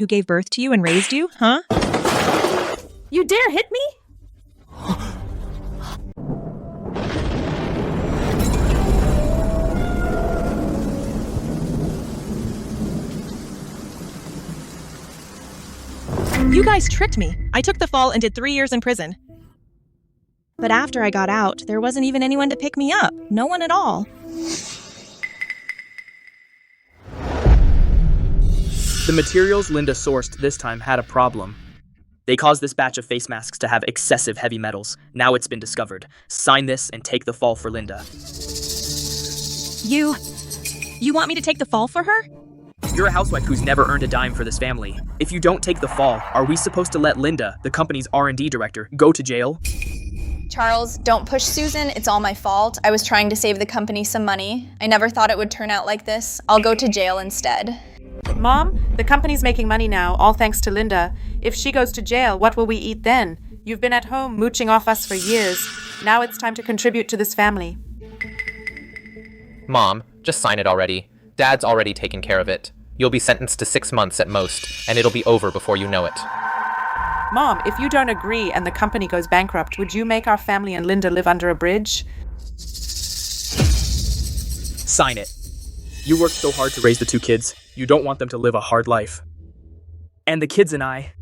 who gave birth to you and raised you, huh? You dare hit me? You guys tricked me. I took the fall and did 3 years in prison. But after I got out, there wasn't even anyone to pick me up. No one at all. The materials Linda sourced this time had a problem. They caused this batch of face masks to have excessive heavy metals. Now it's been discovered. Sign this and take the fall for Linda. You want me to take the fall for her? You're a housewife who's never earned a dime for this family. If you don't take the fall, are we supposed to let Linda, the company's R&D director, go to jail? Charles, don't push Susan. It's all my fault. I was trying to save the company some money. I never thought it would turn out like this. I'll go to jail instead. Mom, the company's making money now, all thanks to Linda. If she goes to jail, what will we eat then? You've been at home mooching off us for years. Now it's time to contribute to this family. Mom, just sign it already. Dad's already taken care of it. You'll be sentenced to 6 months at most, and it'll be over before you know it. Mom, if you don't agree and the company goes bankrupt, would you make our family and Linda live under a bridge? Sign it. You worked so hard to raise the 2 kids. You don't want them to live a hard life. And the kids and I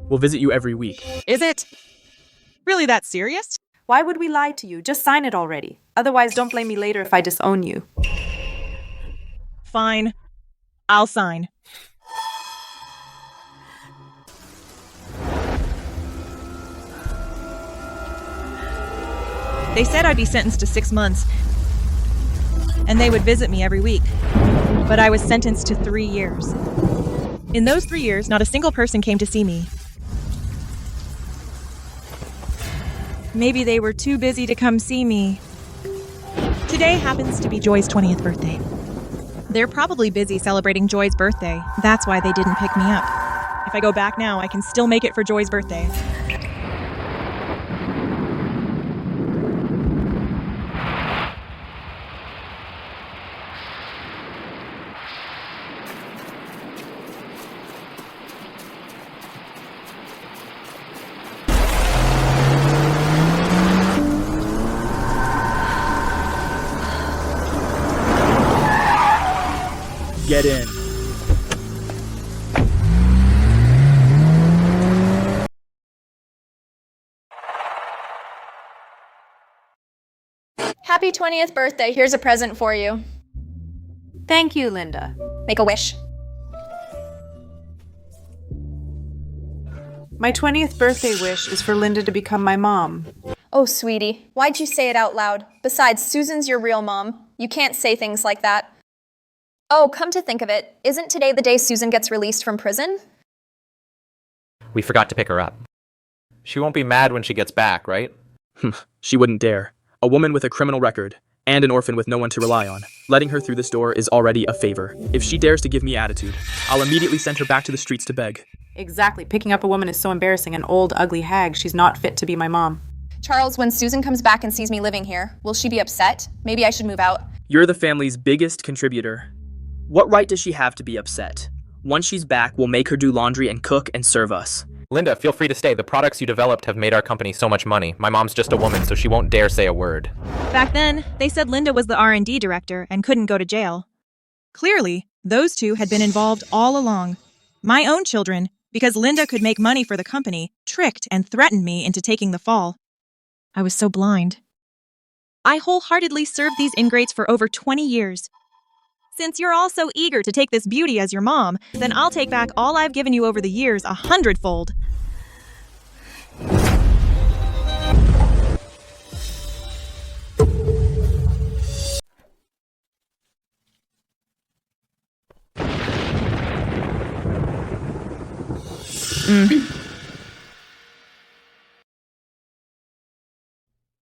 will visit you every week. Is it really that serious? Why would we lie to you? Just sign it already. Otherwise, don't blame me later if I disown you. Fine. I'll sign. They said I'd be sentenced to 6 months, and they would visit me every week. But I was sentenced to 3 years. In those 3 years, not a single person came to see me. Maybe they were too busy to come see me. Today happens to be Joy's 20th birthday. They're probably busy celebrating Joy's birthday. That's why they didn't pick me up. If I go back now, I can still make it for Joy's birthday. Get in. Happy 20th birthday. Here's a present for you. Thank you, Linda. Make a wish. My 20th birthday wish is for Linda to become my mom. Oh, sweetie, why'd you say it out loud? Besides, Susan's your real mom. You can't say things like that. Oh, come to think of it, isn't today the day Susan gets released from prison? We forgot to pick her up. She won't be mad when she gets back, right? She wouldn't dare. A woman with a criminal record, and an orphan with no one to rely on. Letting her through this door is already a favor. If she dares to give me attitude, I'll immediately send her back to the streets to beg. Exactly. Picking up a woman is so embarrassing. An old, ugly hag. She's not fit to be my mom. Charles, when Susan comes back and sees me living here, will she be upset? Maybe I should move out. You're the family's biggest contributor. What right does she have to be upset? Once she's back, we'll make her do laundry and cook and serve us. Linda, feel free to stay. The products you developed have made our company so much money. My mom's just a woman, so she won't dare say a word. Back then, they said Linda was the R&D director and couldn't go to jail. Clearly, those two had been involved all along. My own children, because Linda could make money for the company, tricked and threatened me into taking the fall. I was so blind. I wholeheartedly served these ingrates for over 20 years. Since you're all so eager to take this beauty as your mom, then I'll take back all I've given you over the years 100-fold.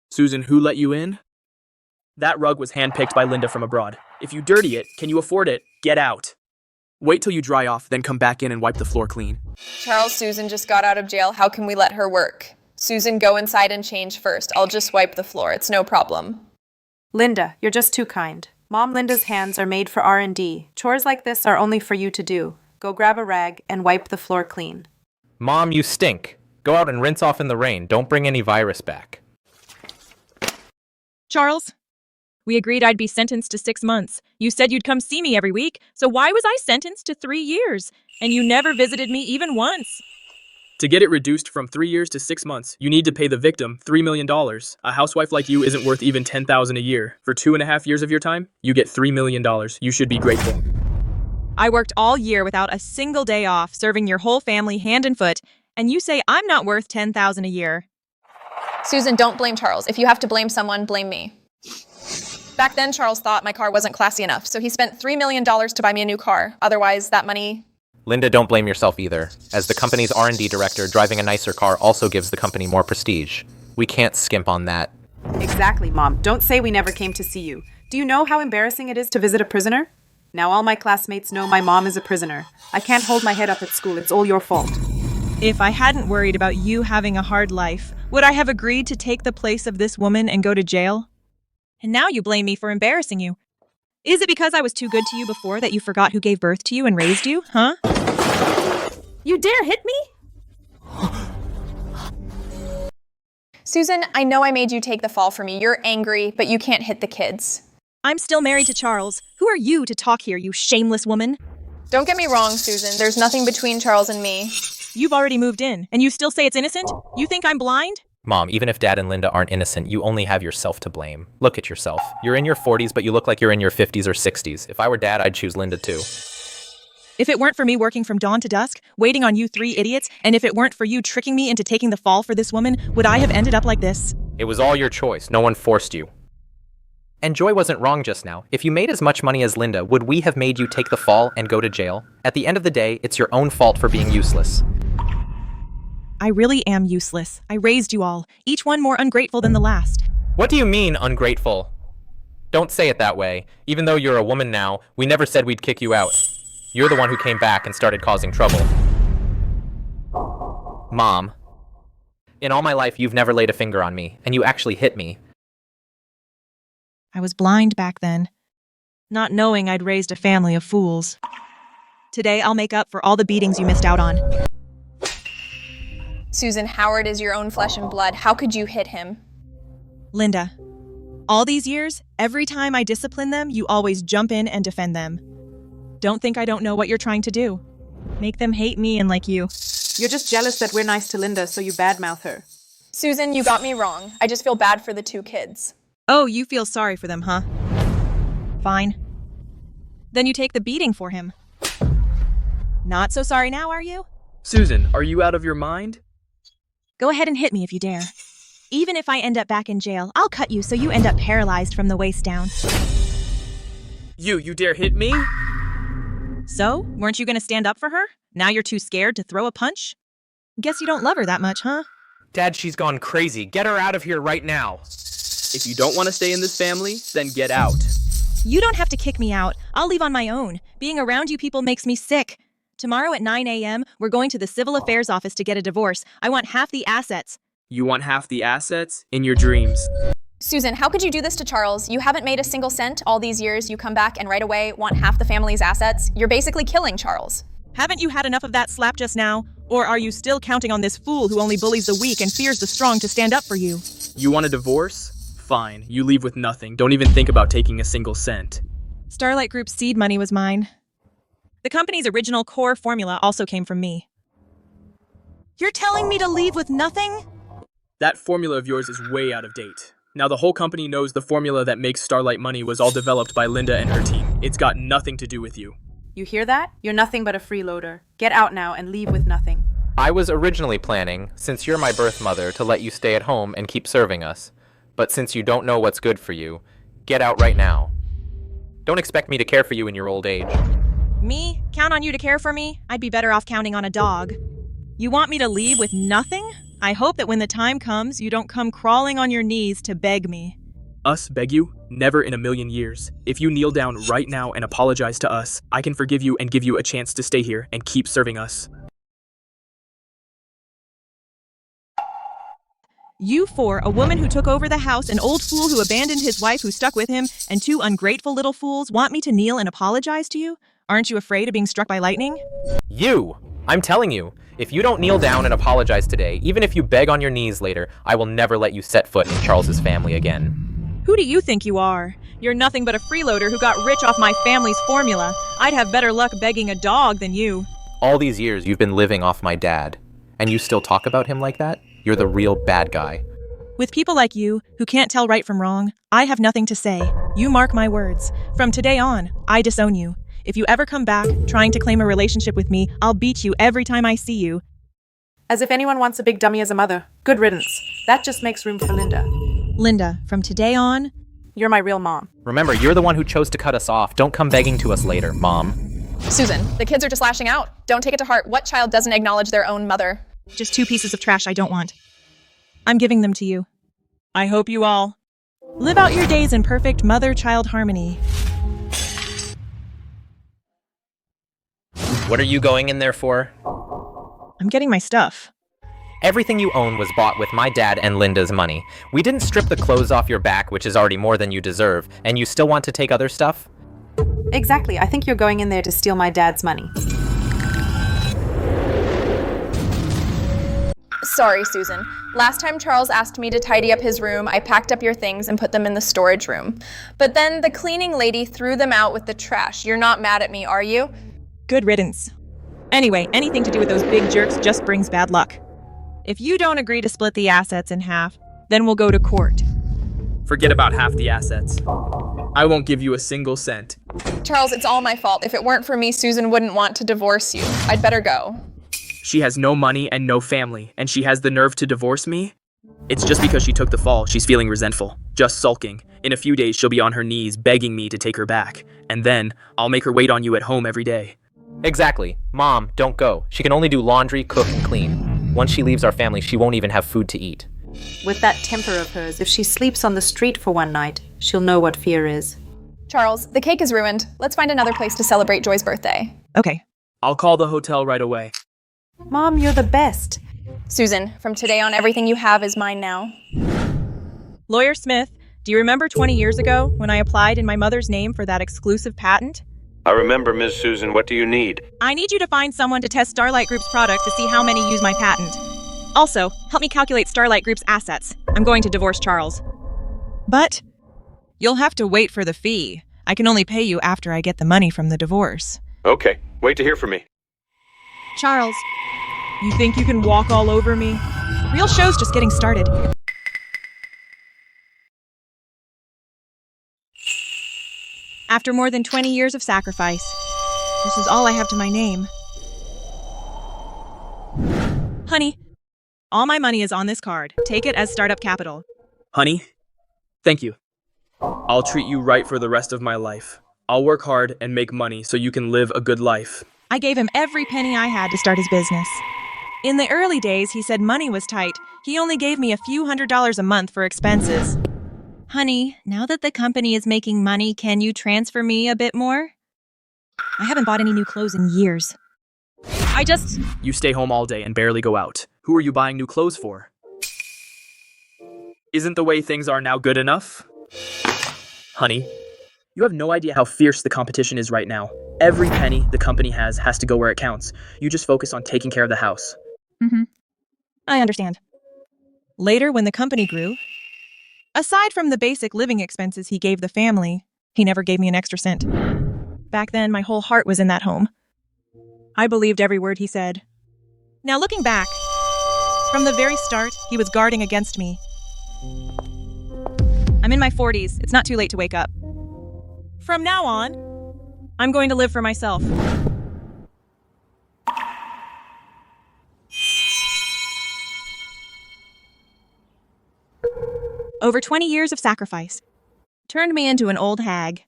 Susan, who let you in? That rug was handpicked by Linda from abroad. If you dirty it, can you afford it? Get out. Wait till you dry off, then come back in and wipe the floor clean. Charles, Susan just got out of jail. How can we let her work? Susan, go inside and change first. I'll just wipe the floor. It's no problem. Linda, you're just too kind. Mom Linda's hands are made for R&D. Chores like this are only for you to do. Go grab a rag and wipe the floor clean. Mom, you stink. Go out and rinse off in the rain. Don't bring any virus back. Charles, we agreed I'd be sentenced to 6 months. You said you'd come see me every week, so why was I sentenced to 3 years? And you never visited me even once. To get it reduced from 3 years to 6 months, you need to pay the victim $3 million. A housewife like you isn't worth even $10,000 a year. For 2.5 years of your time, you get $3 million. You should be grateful. I worked all year without a single day off, serving your whole family hand and foot, and you say I'm not worth $10,000 a year. Susan, don't blame Charles. If you have to blame someone, blame me. Back then, Charles thought my car wasn't classy enough, so he spent $3 million to buy me a new car. Otherwise, that money... Linda, don't blame yourself either. As the company's R&D director, driving a nicer car also gives the company more prestige. We can't skimp on that. Exactly, Mom. Don't say we never came to see you. Do you know how embarrassing it is to visit a prisoner? Now all my classmates know my mom is a prisoner. I can't hold my head up at school. It's all your fault. If I hadn't worried about you having a hard life, would I have agreed to take the place of this woman and go to jail? And now you blame me for embarrassing you. Is it because I was too good to you before that you forgot who gave birth to you and raised you, huh? You dare hit me? Susan, I know I made you take the fall for me. You're angry, but you can't hit the kids. I'm still married to Charles. Who are you to talk here, you shameless woman? Don't get me wrong, Susan. There's nothing between Charles and me. You've already moved in, and you still say it's innocent? You think I'm blind? Mom, even if Dad and Linda aren't innocent, you only have yourself to blame. Look at yourself. You're in your 40s, but you look like you're in your 50s or 60s. If I were Dad, I'd choose Linda too. If it weren't for me working from dawn to dusk, waiting on you 3 idiots, and if it weren't for you tricking me into taking the fall for this woman, would I have ended up like this? It was all your choice. No one forced you. And Joy wasn't wrong just now. If you made as much money as Linda, would we have made you take the fall and go to jail? At the end of the day, it's your own fault for being useless. I really am useless. I raised you all, each one more ungrateful than the last. What do you mean, ungrateful? Don't say it that way. Even though you're a woman now, we never said we'd kick you out. You're the one who came back and started causing trouble. Mom, in all my life, you've never laid a finger on me, and you actually hit me. I was blind back then, not knowing I'd raised a family of fools. Today, I'll make up for all the beatings you missed out on. Susan, Howard is your own flesh and blood. How could you hit him? Linda, all these years, every time I discipline them, you always jump in and defend them. Don't think I don't know what you're trying to do. Make them hate me and like you. You're just jealous that we're nice to Linda, so you badmouth her. Susan, you got me wrong. I just feel bad for the 2 kids. Oh, you feel sorry for them, huh? Fine. Then you take the beating for him. Not so sorry now, are you? Susan, are you out of your mind? Go ahead and hit me if you dare. Even if I end up back in jail, I'll cut you so you end up paralyzed from the waist down. You dare hit me? So, weren't you going to stand up for her? Now you're too scared to throw a punch? Guess you don't love her that much, huh? Dad, she's gone crazy. Get her out of here right now. If you don't want to stay in this family, then get out. You don't have to kick me out. I'll leave on my own. Being around you people makes me sick. Tomorrow at 9 a.m., we're going to the Civil Affairs office to get a divorce. I want half the assets. You want half the assets? In your dreams. Susan, how could you do this to Charles? You haven't made a single cent all these years. You come back and right away want half the family's assets. You're basically killing Charles. Haven't you had enough of that slap just now? Or are you still counting on this fool who only bullies the weak and fears the strong to stand up for you? You want a divorce? Fine. You leave with nothing. Don't even think about taking a single cent. Starlight Group's seed money was mine. The company's original core formula also came from me. You're telling me to leave with nothing? That formula of yours is way out of date. Now the whole company knows the formula that makes Starlight money was all developed by Linda and her team. It's got nothing to do with you. You hear that? You're nothing but a freeloader. Get out now and leave with nothing. I was originally planning, since you're my birth mother, to let you stay at home and keep serving us. But since you don't know what's good for you, get out right now. Don't expect me to care for you in your old age. Me? Count on you to care for me? I'd be better off counting on a dog. You want me to leave with nothing? I hope that when the time comes, you don't come crawling on your knees to beg me. Us beg you? Never in a million years. If you kneel down right now and apologize to us, I can forgive you and give you a chance to stay here and keep serving us. You four, a woman who took over the house, an old fool who abandoned his wife who stuck with him, and 2 ungrateful little fools want me to kneel and apologize to you? Aren't you afraid of being struck by lightning? You! I'm telling you, if you don't kneel down and apologize today, even if you beg on your knees later, I will never let you set foot in Charles's family again. Who do you think you are? You're nothing but a freeloader who got rich off my family's formula. I'd have better luck begging a dog than you. All these years you've been living off my dad, and you still talk about him like that? You're the real bad guy. With people like you, who can't tell right from wrong, I have nothing to say. You mark my words. From today on, I disown you. If you ever come back trying to claim a relationship with me, I'll beat you every time I see you. As if anyone wants a big dummy as a mother. Good riddance. That just makes room for Linda. Linda, from today on, You're my real mom. Remember, you're the one who chose to cut us off. Don't come begging to us later, Mom. Susan, the kids are just lashing out. Don't take it to heart. What child doesn't acknowledge their own mother? just 2 pieces of trash I don't want. I'm giving them to you. I hope you all live out your days in perfect mother-child harmony. What are you going in there for? I'm getting my stuff. Everything you own was bought with my dad and Linda's money. We didn't strip the clothes off your back, which is already more than you deserve, and you still want to take other stuff? Exactly. I think you're going in there to steal my dad's money. Sorry, Susan. Last time Charles asked me to tidy up his room, I packed up your things and put them in the storage room. But then the cleaning lady threw them out with the trash. You're not mad at me, are you? Good riddance. Anyway, anything to do with those big jerks just brings bad luck. If you don't agree to split the assets in half, then we'll go to court. Forget about half the assets. I won't give you a single cent. Charles, it's all my fault. If it weren't for me, Susan wouldn't want to divorce you. I'd better go. She has no money and no family, and she has the nerve to divorce me? It's just because she took the fall, she's feeling resentful, just sulking. In a few days, she'll be on her knees begging me to take her back. And then, I'll make her wait on you at home every day. Exactly. Mom, don't go. She can only do laundry, cook, and clean. Once she leaves our family, she won't even have food to eat. With that temper of hers, if she sleeps on the street for one night, she'll know what fear is. Charles, the cake is ruined. Let's find another place to celebrate Joy's birthday. Okay. I'll call the hotel right away. Mom, you're the best. Susan, from today on, everything you have is mine now. Lawyer Smith, do you remember 20 years ago when I applied in my mother's name for that exclusive patent? I remember, Miss Susan. What do you need? I need you to find someone to test Starlight Group's product to see how many use my patent. Also, help me calculate Starlight Group's assets. I'm going to divorce Charles. But you'll have to wait for the fee. I can only pay you after I get the money from the divorce. Okay, wait to hear from me. Charles, you think you can walk all over me? Real show's just getting started. After more than 20 years of sacrifice, this is all I have to my name. Honey, all my money is on this card. Take it as startup capital. Honey, thank you. I'll treat you right for the rest of my life. I'll work hard and make money so you can live a good life. I gave him every penny I had to start his business. In the early days, he said money was tight. He only gave me a few $100s a month for expenses. Honey, now that the company is making money, can you transfer me a bit more? I haven't bought any new clothes in years. You stay home all day and barely go out. Who are you buying new clothes for? Isn't the way things are now good enough? Honey, you have no idea how fierce the competition is right now. Every penny the company has to go where it counts. You just focus on taking care of the house. I understand. Later, when the company grew, aside from the basic living expenses he gave the family, he never gave me an extra cent. Back then, my whole heart was in that home. I believed every word he said. Now, looking back, from the very start, he was guarding against me. I'm in my 40s. It's not too late to wake up. From now on, I'm going to live for myself. Over 20 years of sacrifice turned me into an old hag.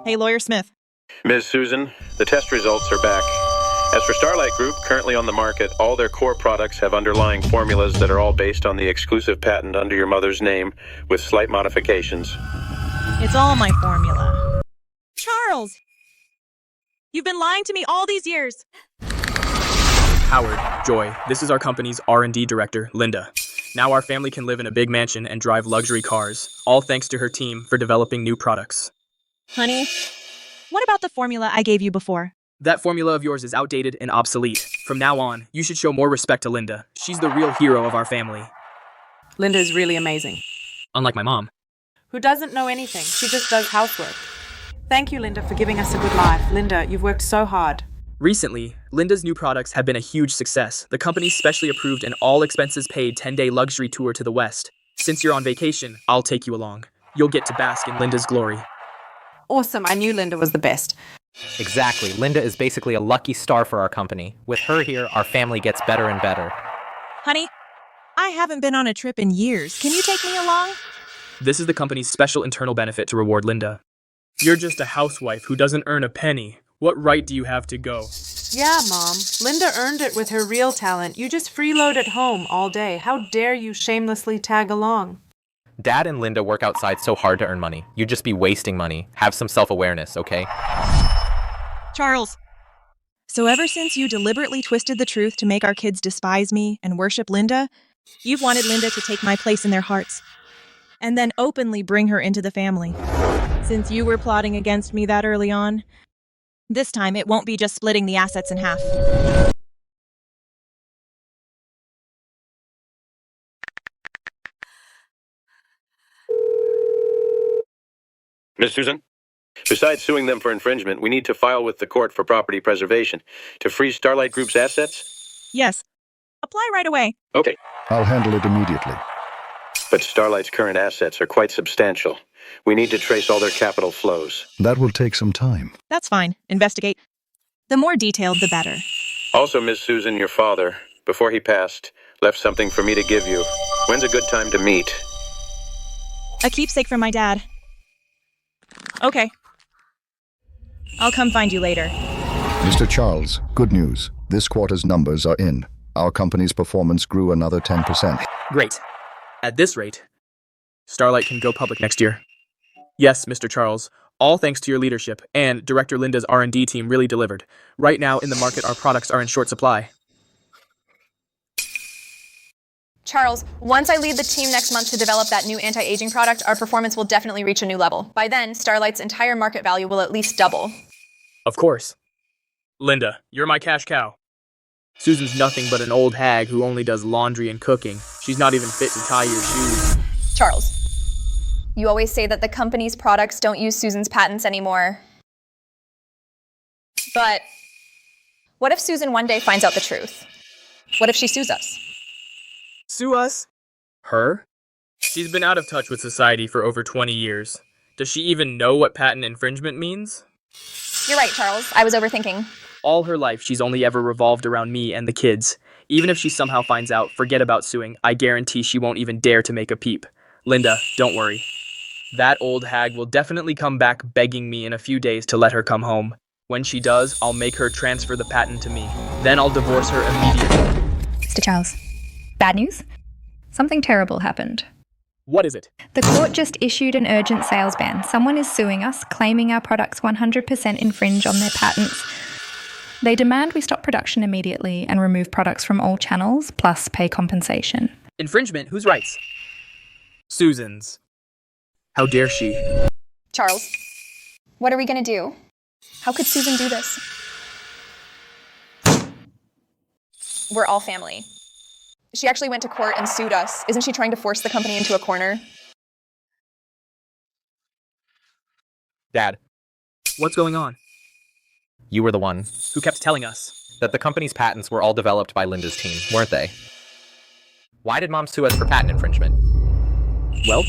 Hey, Lawyer Smith. Ms. Susan, the test results are back. As for Starlight Group, currently on the market, all their core products have underlying formulas that are all based on the exclusive patent under your mother's name, with slight modifications. It's all my formula. Charles! You've been lying to me all these years. Howard, Joy, this is our company's R&D director, Linda. Now our family can live in a big mansion and drive luxury cars, all thanks to her team for developing new products. Honey, what about the formula I gave you before? That formula of yours is outdated and obsolete. From now on, you should show more respect to Linda. She's the real hero of our family. Linda is really amazing. Unlike my mom. Who doesn't know anything. She just does housework. Thank you, Linda, for giving us a good life. Linda, you've worked so hard. Recently, Linda's new products have been a huge success. The company specially approved an all-expenses-paid 10-day luxury tour to the West. Since you're on vacation, I'll take you along. You'll get to bask in Linda's glory. Awesome. I knew Linda was the best. Exactly. Linda is basically a lucky star for our company. With her here, our family gets better and better. Honey, I haven't been on a trip in years. Can you take me along? This is the company's special internal benefit to reward Linda. You're just a housewife who doesn't earn a penny. What right do you have to go? Yeah, Mom. Linda earned it with her real talent. You just freeload at home all day. How dare you shamelessly tag along? Dad and Linda work outside so hard to earn money. You'd just be wasting money. Have some self-awareness, okay? Charles. So ever since you deliberately twisted the truth to make our kids despise me and worship Linda, you've wanted Linda to take my place in their hearts. And then openly bring her into the family. Since you were plotting against me that early on, this time it won't be just splitting the assets in half. Miss Susan? Besides suing them for infringement, we need to file with the court for property preservation to freeze Starlight Group's assets? Yes. Apply right away. Okay. I'll handle it immediately. But Starlight's current assets are quite substantial. We need to trace all their capital flows. That will take some time. That's fine. Investigate. The more detailed, the better. Also, Miss Susan, your father, before he passed, left something for me to give you. When's a good time to meet? A keepsake from my dad. Okay. I'll come find you later. Mr. Charles, good news. This quarter's numbers are in. Our company's performance grew another 10%. Great. At this rate, Starlight can go public next year. Yes, Mr. Charles. All thanks to your leadership, and Director Linda's R&D team really delivered. Right now, in the market, our products are in short supply. Charles, once I lead the team next month to develop that new anti-aging product, our performance will definitely reach a new level. By then, Starlight's entire market value will at least double. Of course. Linda, you're my cash cow. Susan's nothing but an old hag who only does laundry and cooking. She's not even fit to tie your shoes. Charles, you always say that the company's products don't use Susan's patents anymore. But what if Susan one day finds out the truth? What if she sues us? Sue us? Her? She's been out of touch with society for over 20 years. Does she even know what patent infringement means? You're right, Charles. I was overthinking. All her life, she's only ever revolved around me and the kids. Even if she somehow finds out, forget about suing. I guarantee she won't even dare to make a peep. Linda, don't worry. That old hag will definitely come back begging me in a few days to let her come home. When she does, I'll make her transfer the patent to me. Then I'll divorce her immediately. Mr. Charles, bad news? Something terrible happened. What is it? The court just issued an urgent sales ban. Someone is suing us, claiming our products 100% infringe on their patents. They demand we stop production immediately and remove products from all channels, plus pay compensation. Infringement? Whose rights? Susan's. How dare she? Charles, what are we gonna do? How could Susan do this? We're all family. She actually went to court and sued us. Isn't she trying to force the company into a corner? Dad, What's going on? you were the one. Who kept telling us? That the company's patents were all developed by Linda's team, weren't they? Why did Mom sue us for patent infringement? Well,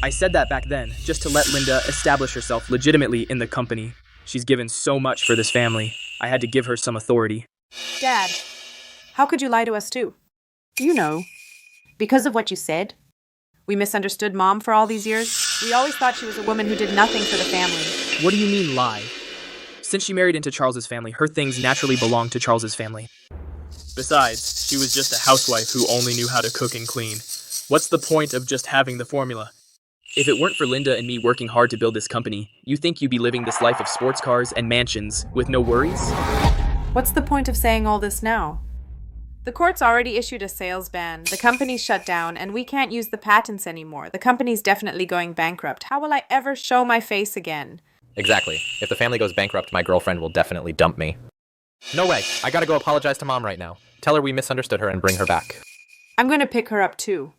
I said that back then, just to let Linda establish herself legitimately in the company. She's given so much for this family. I had to give her some authority. Dad, how could you lie to us too? You know, because of what you said. We misunderstood Mom for all these years. We always thought she was a woman who did nothing for the family. What do you mean, lie? Since she married into Charles's family, her things naturally belong to Charles's family. Besides, she was just a housewife who only knew how to cook and clean. What's the point of just having the formula? If it weren't for Linda and me working hard to build this company, you think you'd be living this life of sports cars and mansions with no worries? What's the point of saying all this now? The court's already issued a sales ban, the company's shut down, and we can't use the patents anymore. The company's definitely going bankrupt. How will I ever show my face again? Exactly. If the family goes bankrupt, my girlfriend will definitely dump me. No way. I gotta go apologize to Mom right now. Tell her we misunderstood her and bring her back. I'm going to pick her up too.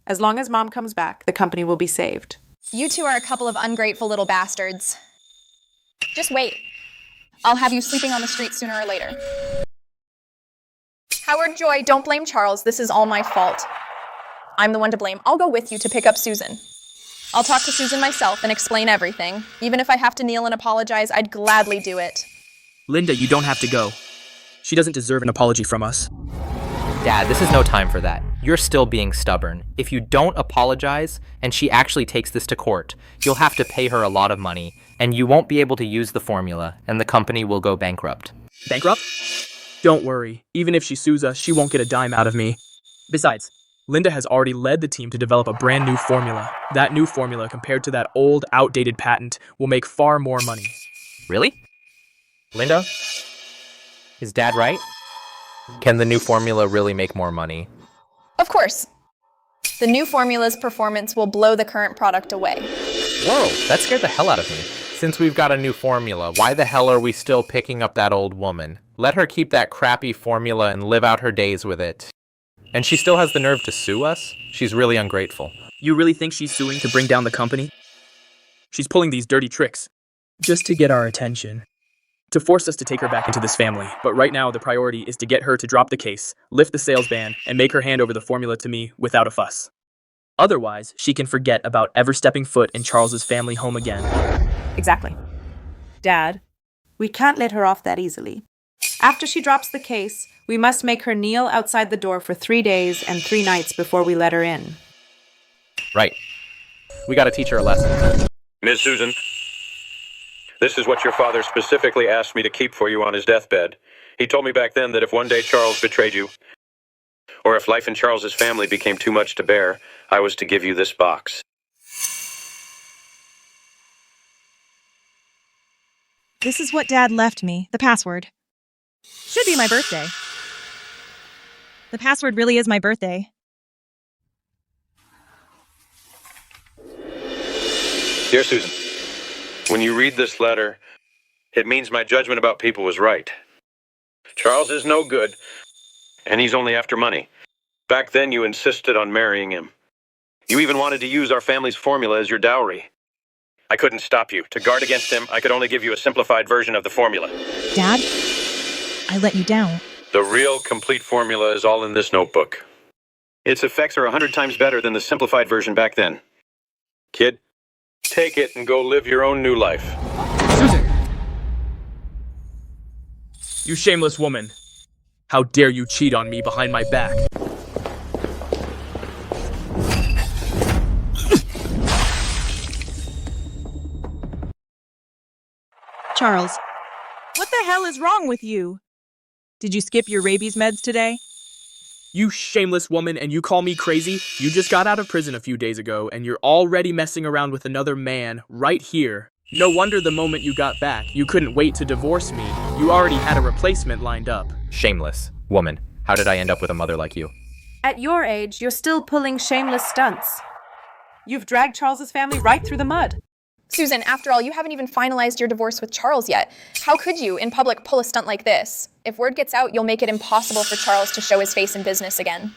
As long as Mom comes back, the company will be saved. You two are a couple of ungrateful little bastards. Just wait. I'll have you sleeping on the street sooner or later. Howard, Joy, don't blame Charles. This is all my fault. I'm the one to blame. I'll go with you to pick up Susan. I'll talk to Susan myself and explain everything. Even if I have to kneel and apologize, I'd gladly do it. Linda, you don't have to go. She doesn't deserve an apology from us. Dad, this is no time for that. You're still being stubborn. If you don't apologize, and she actually takes this to court, you'll have to pay her a lot of money, and you won't be able to use the formula, and the company will go bankrupt. Bankrupt? Don't worry. Even if she sues us, she won't get a dime out of me. Besides, Linda has already led the team to develop a brand new formula. That new formula, compared to that old, outdated patent, will make far more money. Really? Linda? Is Dad right? Can the new formula really make more money? Of course. The new formula's performance will blow the current product away. Whoa, that scared the hell out of me. Since we've got a new formula, why the hell are we still picking up that old woman? Let her keep that crappy formula and live out her days with it. And she still has the nerve to sue us? She's really ungrateful. You really think she's suing to bring down the company? She's pulling these dirty tricks just to get our attention, to force us to take her back into this family. But right now, the priority is to get her to drop the case, lift the sales ban, and make her hand over the formula to me without a fuss. Otherwise, she can forget about ever stepping foot in Charles's family home again. Exactly. Dad, we can't let her off that easily. After she drops the case, we must make her kneel outside the door for 3 days and 3 nights before we let her in. Right. We gotta teach her a lesson. Ms. Susan, this is what your father specifically asked me to keep for you on his deathbed. He told me back then that if one day Charles betrayed you, or if life in Charles's family became too much to bear, I was to give you this box. This is what Dad left me, the password. Should be my birthday. The password really is my birthday. Dear Susan, when you read this letter, it means my judgment about people was right. Charles is no good, and he's only after money. Back then, you insisted on marrying him. You even wanted to use our family's formula as your dowry. I couldn't stop you. To guard against him, I could only give you a simplified version of the formula. Dad, I let you down. The real, complete formula is all in this notebook. Its effects are 100 times better than the simplified version back then. Kid, take it and go live your own new life. Susan! You shameless woman. How dare you cheat on me behind my back? Charles, what the hell is wrong with you? Did you skip your rabies meds today? You shameless woman, and you call me crazy? You just got out of prison a few days ago, and you're already messing around with another man right here. No wonder the moment you got back, you couldn't wait to divorce me. You already had a replacement lined up. Shameless. Woman, how did I end up with a mother like you? At your age, you're still pulling shameless stunts. You've dragged Charles's family right through the mud. Susan, after all, you haven't even finalized your divorce with Charles yet. How could you, in public, pull a stunt like this? If word gets out, you'll make it impossible for Charles to show his face in business again.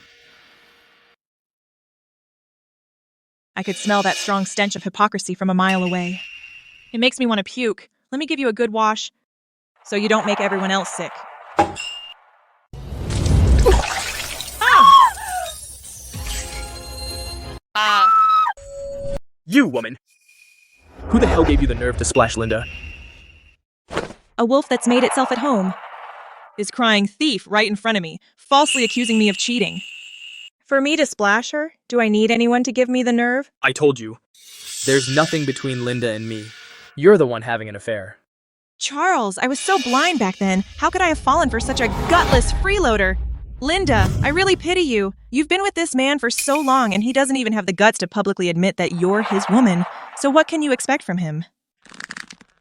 I could smell that strong stench of hypocrisy from a mile away. It makes me want to puke. Let me give you a good wash, so you don't make everyone else sick. You, woman! Who the hell gave you the nerve to splash Linda? A wolf that's made itself at home is crying thief right in front of me, falsely accusing me of cheating. For me to splash her, do I need anyone to give me the nerve? I told you. There's nothing between Linda and me. You're the one having an affair. Charles, I was so blind back then. How could I have fallen for such a gutless freeloader? Linda, I really pity you. You've been with this man for so long, and he doesn't even have the guts to publicly admit that you're his woman. So what can you expect from him?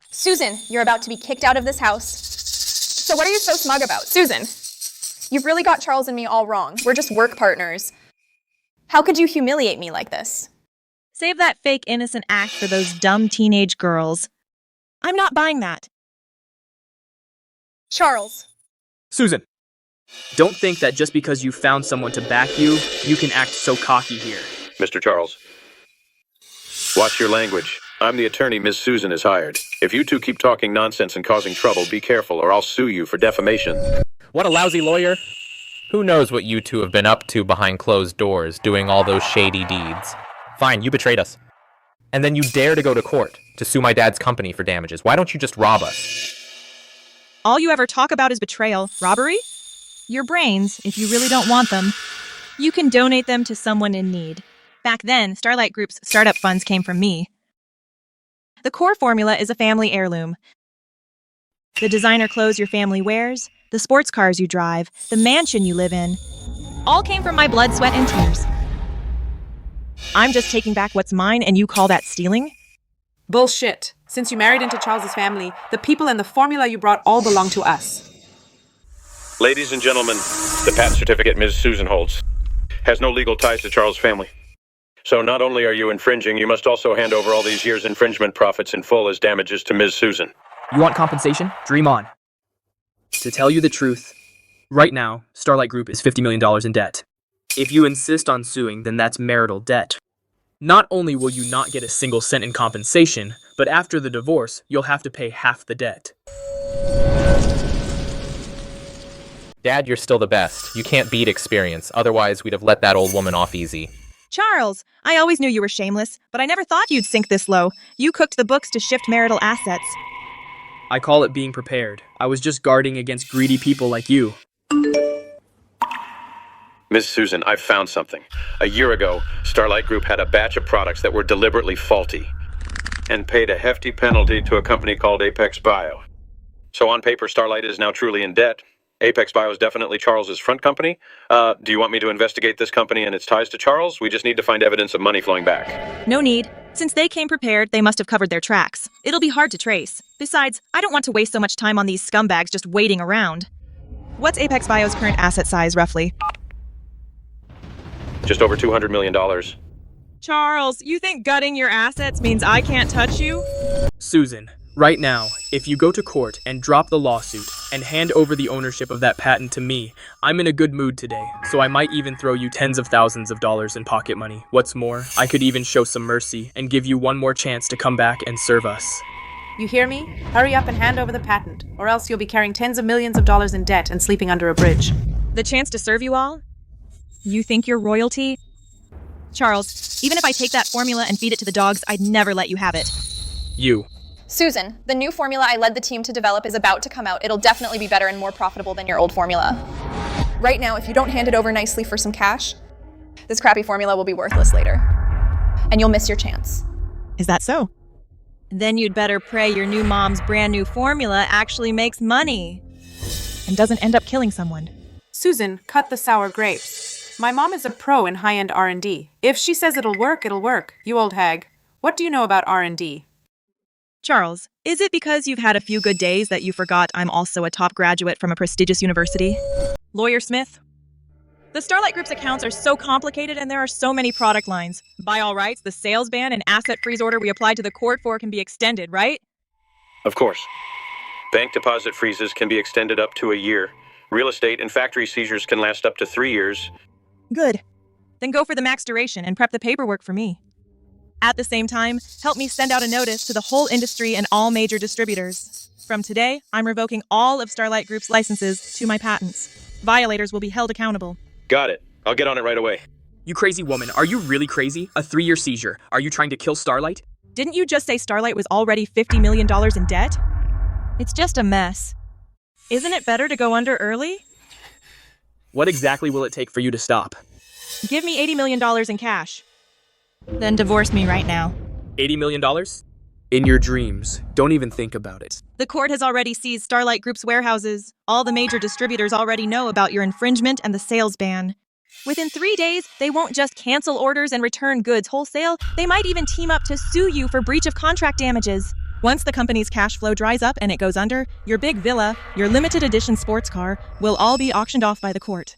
Susan, you're about to be kicked out of this house. So what are you so smug about? Susan, you've really got Charles and me all wrong. We're just work partners. How could you humiliate me like this? Save that fake innocent act for those dumb teenage girls. I'm not buying that. Charles. Susan, don't think that just because you found someone to back you, you can act so cocky here. Mr. Charles, watch your language. I'm the attorney Ms. Susan has hired. If you two keep talking nonsense and causing trouble, be careful or I'll sue you for defamation. What a lousy lawyer. Who knows what you two have been up to behind closed doors, doing all those shady deeds. Fine, you betrayed us. And then you dare to go to court to sue my dad's company for damages. Why don't you just rob us? All you ever talk about is betrayal, robbery? Your brains, if you really don't want them, you can donate them to someone in need. Back then, Starlight Group's startup funds came from me. The core formula is a family heirloom. The designer clothes your family wears, the sports cars you drive, the mansion you live in, all came from my blood, sweat, and tears. I'm just taking back what's mine, and you call that stealing? Bullshit. Since you married into Charles's family, the people and the formula you brought all belong to us. Ladies and gentlemen, the patent certificate Ms. Susan holds has no legal ties to Charles' family. So not only are you infringing, you must also hand over all these years' infringement profits in full as damages to Ms. Susan. You want compensation? Dream on. To tell you the truth, right now, Starlight Group is $50 million in debt. If you insist on suing, then that's marital debt. Not only will you not get a single cent in compensation, but after the divorce, you'll have to pay half the debt. Dad, you're still the best. You can't beat experience. Otherwise, we'd have let that old woman off easy. Charles, I always knew you were shameless, but I never thought you'd sink this low. You cooked the books to shift marital assets. I call it being prepared. I was just guarding against greedy people like you. Ms. Susan, I've found something. A year ago, Starlight Group had a batch of products that were deliberately faulty and paid a hefty penalty to a company called Apex Bio. So on paper, Starlight is now truly in debt. Apex Bio is definitely Charles's front company. Do you want me to investigate this company and its ties to Charles? We just need to find evidence of money flowing back. No need. Since they came prepared, they must have covered their tracks. It'll be hard to trace. Besides, I don't want to waste so much time on these scumbags just waiting around. What's Apex Bio's current asset size, roughly? Just over $200 million. Charles, you think gutting your assets means I can't touch you? Susan, right now, if you go to court and drop the lawsuit and hand over the ownership of that patent to me, I'm in a good mood today, so I might even throw you tens of thousands of dollars in pocket money. What's more, I could even show some mercy and give you one more chance to come back and serve us. You hear me? Hurry up and hand over the patent, or else you'll be carrying tens of millions of dollars in debt and sleeping under a bridge. The chance to serve you all? You think you're royalty? Charles, even if I take that formula and feed it to the dogs, I'd never let you have it. You. Susan, the new formula I led the team to develop is about to come out. It'll definitely be better and more profitable than your old formula. Right now, if you don't hand it over nicely for some cash, this crappy formula will be worthless later. And you'll miss your chance. Is that so? Then you'd better pray your new mom's brand new formula actually makes money and doesn't end up killing someone. Susan, cut the sour grapes. My mom is a pro in high-end R&D. If she says it'll work, it'll work. You old hag. What do you know about R&D? Charles, is it because you've had a few good days that you forgot I'm also a top graduate from a prestigious university? Lawyer Smith? The Starlight Group's accounts are so complicated and there are so many product lines. By all rights, the sales ban and asset freeze order we applied to the court for can be extended, right? Of course. Bank deposit freezes can be extended up to a year. Real estate and factory seizures can last up to 3 years. Good. Then go for the max duration and prep the paperwork for me. At the same time, help me send out a notice to the whole industry and all major distributors. From today, I'm revoking all of Starlight Group's licenses to my patents. Violators will be held accountable. Got it. I'll get on it right away. You crazy woman, are you really crazy? A 3-year seizure. Are you trying to kill Starlight? Didn't you just say Starlight was already $50 million in debt? It's just a mess. Isn't it better to go under early? What exactly will it take for you to stop? Give me $80 million in cash. Then divorce me right now. $80 million? In your dreams. Don't even think about it. The court has already seized Starlight Group's warehouses. All the major distributors already know about your infringement and the sales ban. Within 3 days, they won't just cancel orders and return goods wholesale. They might even team up to sue you for breach of contract damages. Once the company's cash flow dries up and it goes under, your big villa, your limited edition sports car, will all be auctioned off by the court.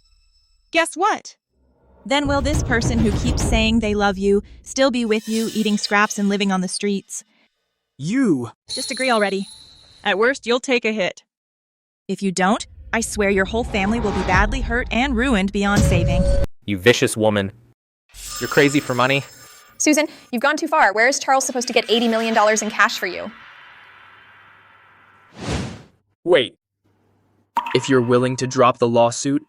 Guess what? Then will this person who keeps saying they love you still be with you, eating scraps and living on the streets? You! Just agree already. At worst, you'll take a hit. If you don't, I swear your whole family will be badly hurt and ruined beyond saving. You vicious woman. You're crazy for money? Susan, you've gone too far. Where is Charles supposed to get $80 million in cash for you? Wait. If you're willing to drop the lawsuit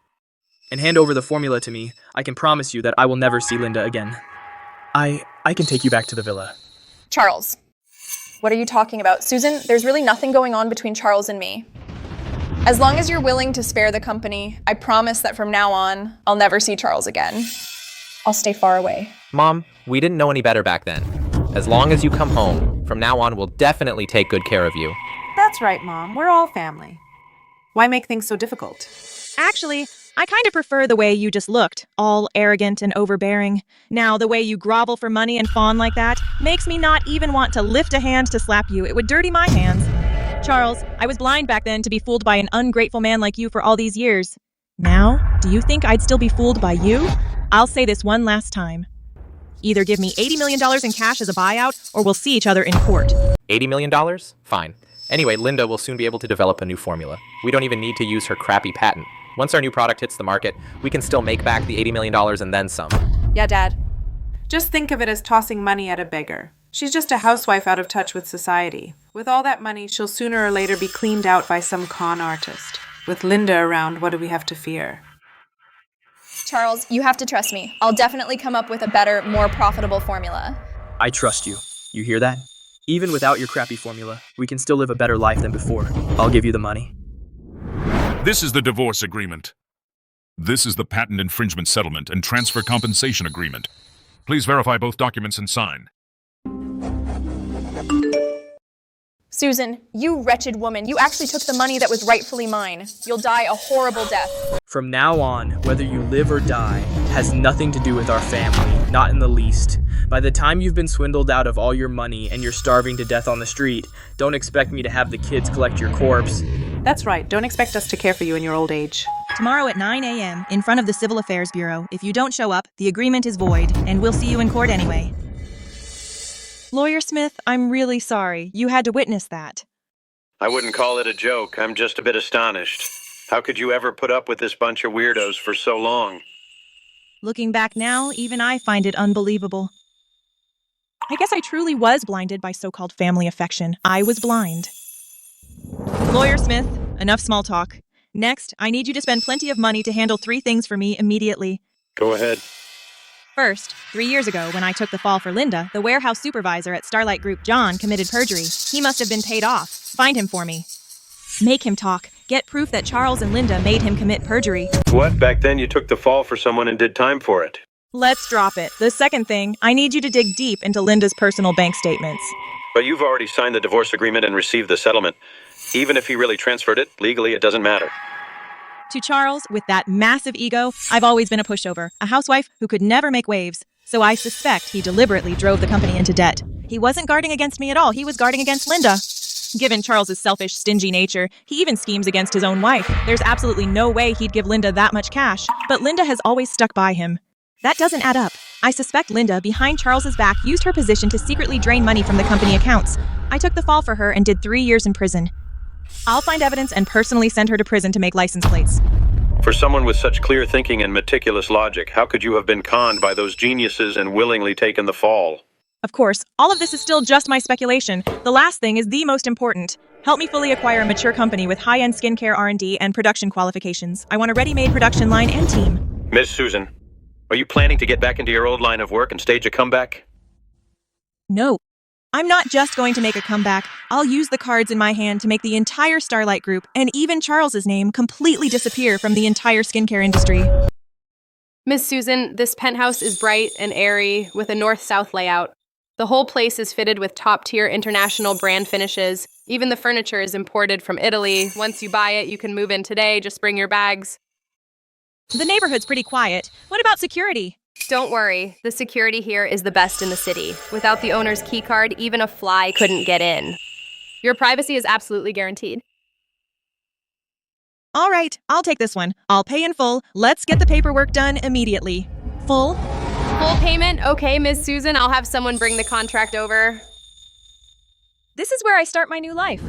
and hand over the formula to me, I can promise you that I will never see Linda again. I can take you back to the villa. Charles. What are you talking about? Susan, there's really nothing going on between Charles and me. As long as you're willing to spare the company, I promise that from now on, I'll never see Charles again. I'll stay far away. Mom, we didn't know any better back then. As long as you come home, from now on we'll definitely take good care of you. That's right, Mom. We're all family. Why make things so difficult? Actually, I kind of prefer the way you just looked, all arrogant and overbearing. Now, the way you grovel for money and fawn like that makes me not even want to lift a hand to slap you. It would dirty my hands. Charles, I was blind back then to be fooled by an ungrateful man like you for all these years. Now, do you think I'd still be fooled by you? I'll say this one last time. Either give me $80 million in cash as a buyout, or we'll see each other in court. $80 million? Fine. Anyway, Linda will soon be able to develop a new formula. We don't even need to use her crappy patent. Once our new product hits the market, we can still make back the $80 million and then some. Yeah, Dad. Just think of it as tossing money at a beggar. She's just a housewife out of touch with society. With all that money, she'll sooner or later be cleaned out by some con artist. With Linda around, what do we have to fear? Charles, you have to trust me. I'll definitely come up with a better, more profitable formula. I trust you. You hear that? Even without your crappy formula, we can still live a better life than before. I'll give you the money. This is the divorce agreement. This is the patent infringement settlement and transfer compensation agreement. Please verify both documents and sign. Susan, you wretched woman, you actually took the money that was rightfully mine. You'll die a horrible death. From now on, whether you live or die has nothing to do with our family, not in the least. By the time you've been swindled out of all your money and you're starving to death on the street, don't expect me to have the kids collect your corpse. That's right. Don't expect us to care for you in your old age. Tomorrow at 9 a.m. in front of the Civil Affairs Bureau. If you don't show up, the agreement is void, and we'll see you in court anyway. Lawyer Smith, I'm really sorry. You had to witness that. I wouldn't call it a joke. I'm just a bit astonished. How could you ever put up with this bunch of weirdos for so long? Looking back now, even I find it unbelievable. I guess I truly was blinded by so-called family affection. I was blind. Lawyer Smith, enough small talk. Next, I need you to spend plenty of money to handle 3 things for me immediately. Go ahead. First, 3 years ago, when I took the fall for Linda, the warehouse supervisor at Starlight Group, John, committed perjury. He must have been paid off. Find him for me. Make him talk. Get proof that Charles and Linda made him commit perjury. What? Back then you took the fall for someone and did time for it. Let's drop it. The second thing, I need you to dig deep into Linda's personal bank statements. But you've already signed the divorce agreement and received the settlement. Even if he really transferred it, legally it doesn't matter. To Charles, with that massive ego, I've always been a pushover, a housewife who could never make waves. So I suspect he deliberately drove the company into debt. He wasn't guarding against me at all. He was guarding against Linda. Given Charles's selfish, stingy nature, he even schemes against his own wife. There's absolutely no way he'd give Linda that much cash. But Linda has always stuck by him. That doesn't add up. I suspect Linda, behind Charles's back, used her position to secretly drain money from the company accounts. I took the fall for her and did 3 years in prison. I'll find evidence and personally send her to prison to make license plates. For someone with such clear thinking and meticulous logic, how could you have been conned by those geniuses and willingly taken the fall? Of course, all of this is still just my speculation. The last thing is the most important. Help me fully acquire a mature company with high-end skincare R&D and production qualifications. I want a ready-made production line and team. Ms. Susan, are you planning to get back into your old line of work and stage a comeback? No. I'm not just going to make a comeback. I'll use the cards in my hand to make the entire Starlight Group, and even Charles's name, completely disappear from the entire skincare industry. Miss Susan, this penthouse is bright and airy with a north-south layout. The whole place is fitted with top-tier international brand finishes. Even the furniture is imported from Italy. Once you buy it, you can move in today. Just bring your bags. The neighborhood's pretty quiet. What about security? Don't worry, the security here is the best in the city. Without the owner's keycard, even a fly couldn't get in. Your privacy is absolutely guaranteed. All right, I'll take this one. I'll pay in full. Let's get the paperwork done immediately. Full? Full payment? Okay, Miss Susan, I'll have someone bring the contract over. This is where I start my new life.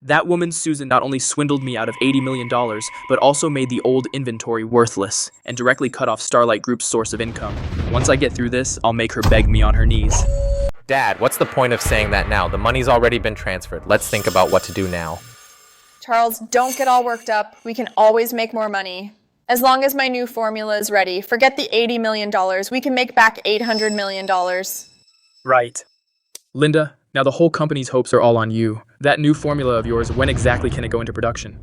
That woman Susan not only swindled me out of $80 million, but also made the old inventory worthless and directly cut off Starlight Group's source of income. Once I get through this, I'll make her beg me on her knees. Dad, what's the point of saying that now? The money's already been transferred. Let's think about what to do now. Charles, don't get all worked up. We can always make more money. As long as my new formula is ready, forget the $80 million. We can make back $800 million. Right. Linda, now the whole company's hopes are all on you. That new formula of yours, when exactly can it go into production?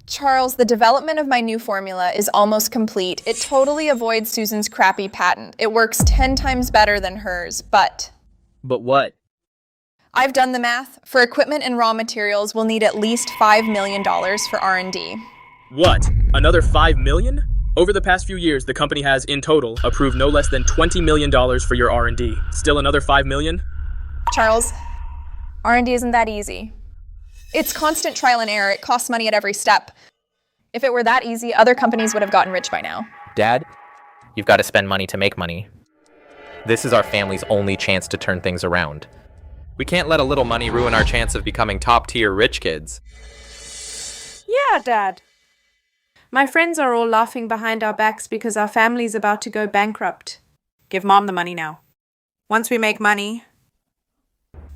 Charles, the development of my new formula is almost complete. It totally avoids Susan's crappy patent. It works 10 times better than hers, but... But what? I've done the math. For equipment and raw materials, we'll need at least $5 million for R&D. What? Another $5 million? Over the past few years, the company has, in total, approved no less than $20 million for your R&D. Still another $5 million? Charles, R&D isn't that easy. It's constant trial and error. It costs money at every step. If it were that easy, other companies would have gotten rich by now. Dad, you've got to spend money to make money. This is our family's only chance to turn things around. We can't let a little money ruin our chance of becoming top-tier rich kids. Yeah, Dad. My friends are all laughing behind our backs because our family's about to go bankrupt. Give Mom the money now. Once we make money,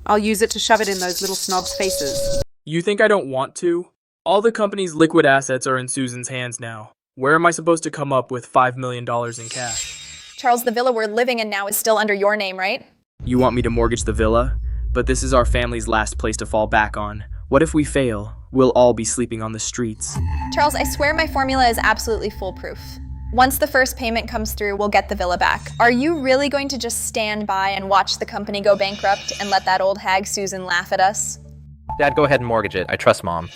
I'll use it to shove it in those little snobs' faces. You think I don't want to? All the company's liquid assets are in Susan's hands now. Where am I supposed to come up with $5 million in cash? Charles, the villa we're living in now is still under your name, right? You want me to mortgage the villa? But this is our family's last place to fall back on. What if we fail? We'll all be sleeping on the streets. Charles, I swear my formula is absolutely foolproof. Once the first payment comes through, we'll get the villa back. Are you really going to just stand by and watch the company go bankrupt and let that old hag Susan laugh at us? Dad, go ahead and mortgage it. I trust Mom.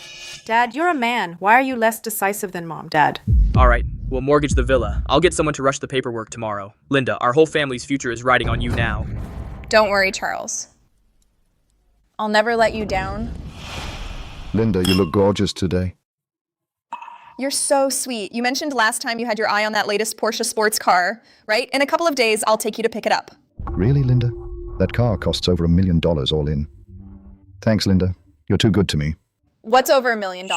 Dad, you're a man. Why are you less decisive than Mom, Dad? All right, we'll mortgage the villa. I'll get someone to rush the paperwork tomorrow. Linda, our whole family's future is riding on you now. Don't worry, Charles. I'll never let you down. Linda, you look gorgeous today. You're so sweet. You mentioned last time you had your eye on that latest Porsche sports car, right? In a couple of days, I'll take you to pick it up. Really, Linda? That car costs over $1 million all in. Thanks, Linda. You're too good to me. What's over $1 million?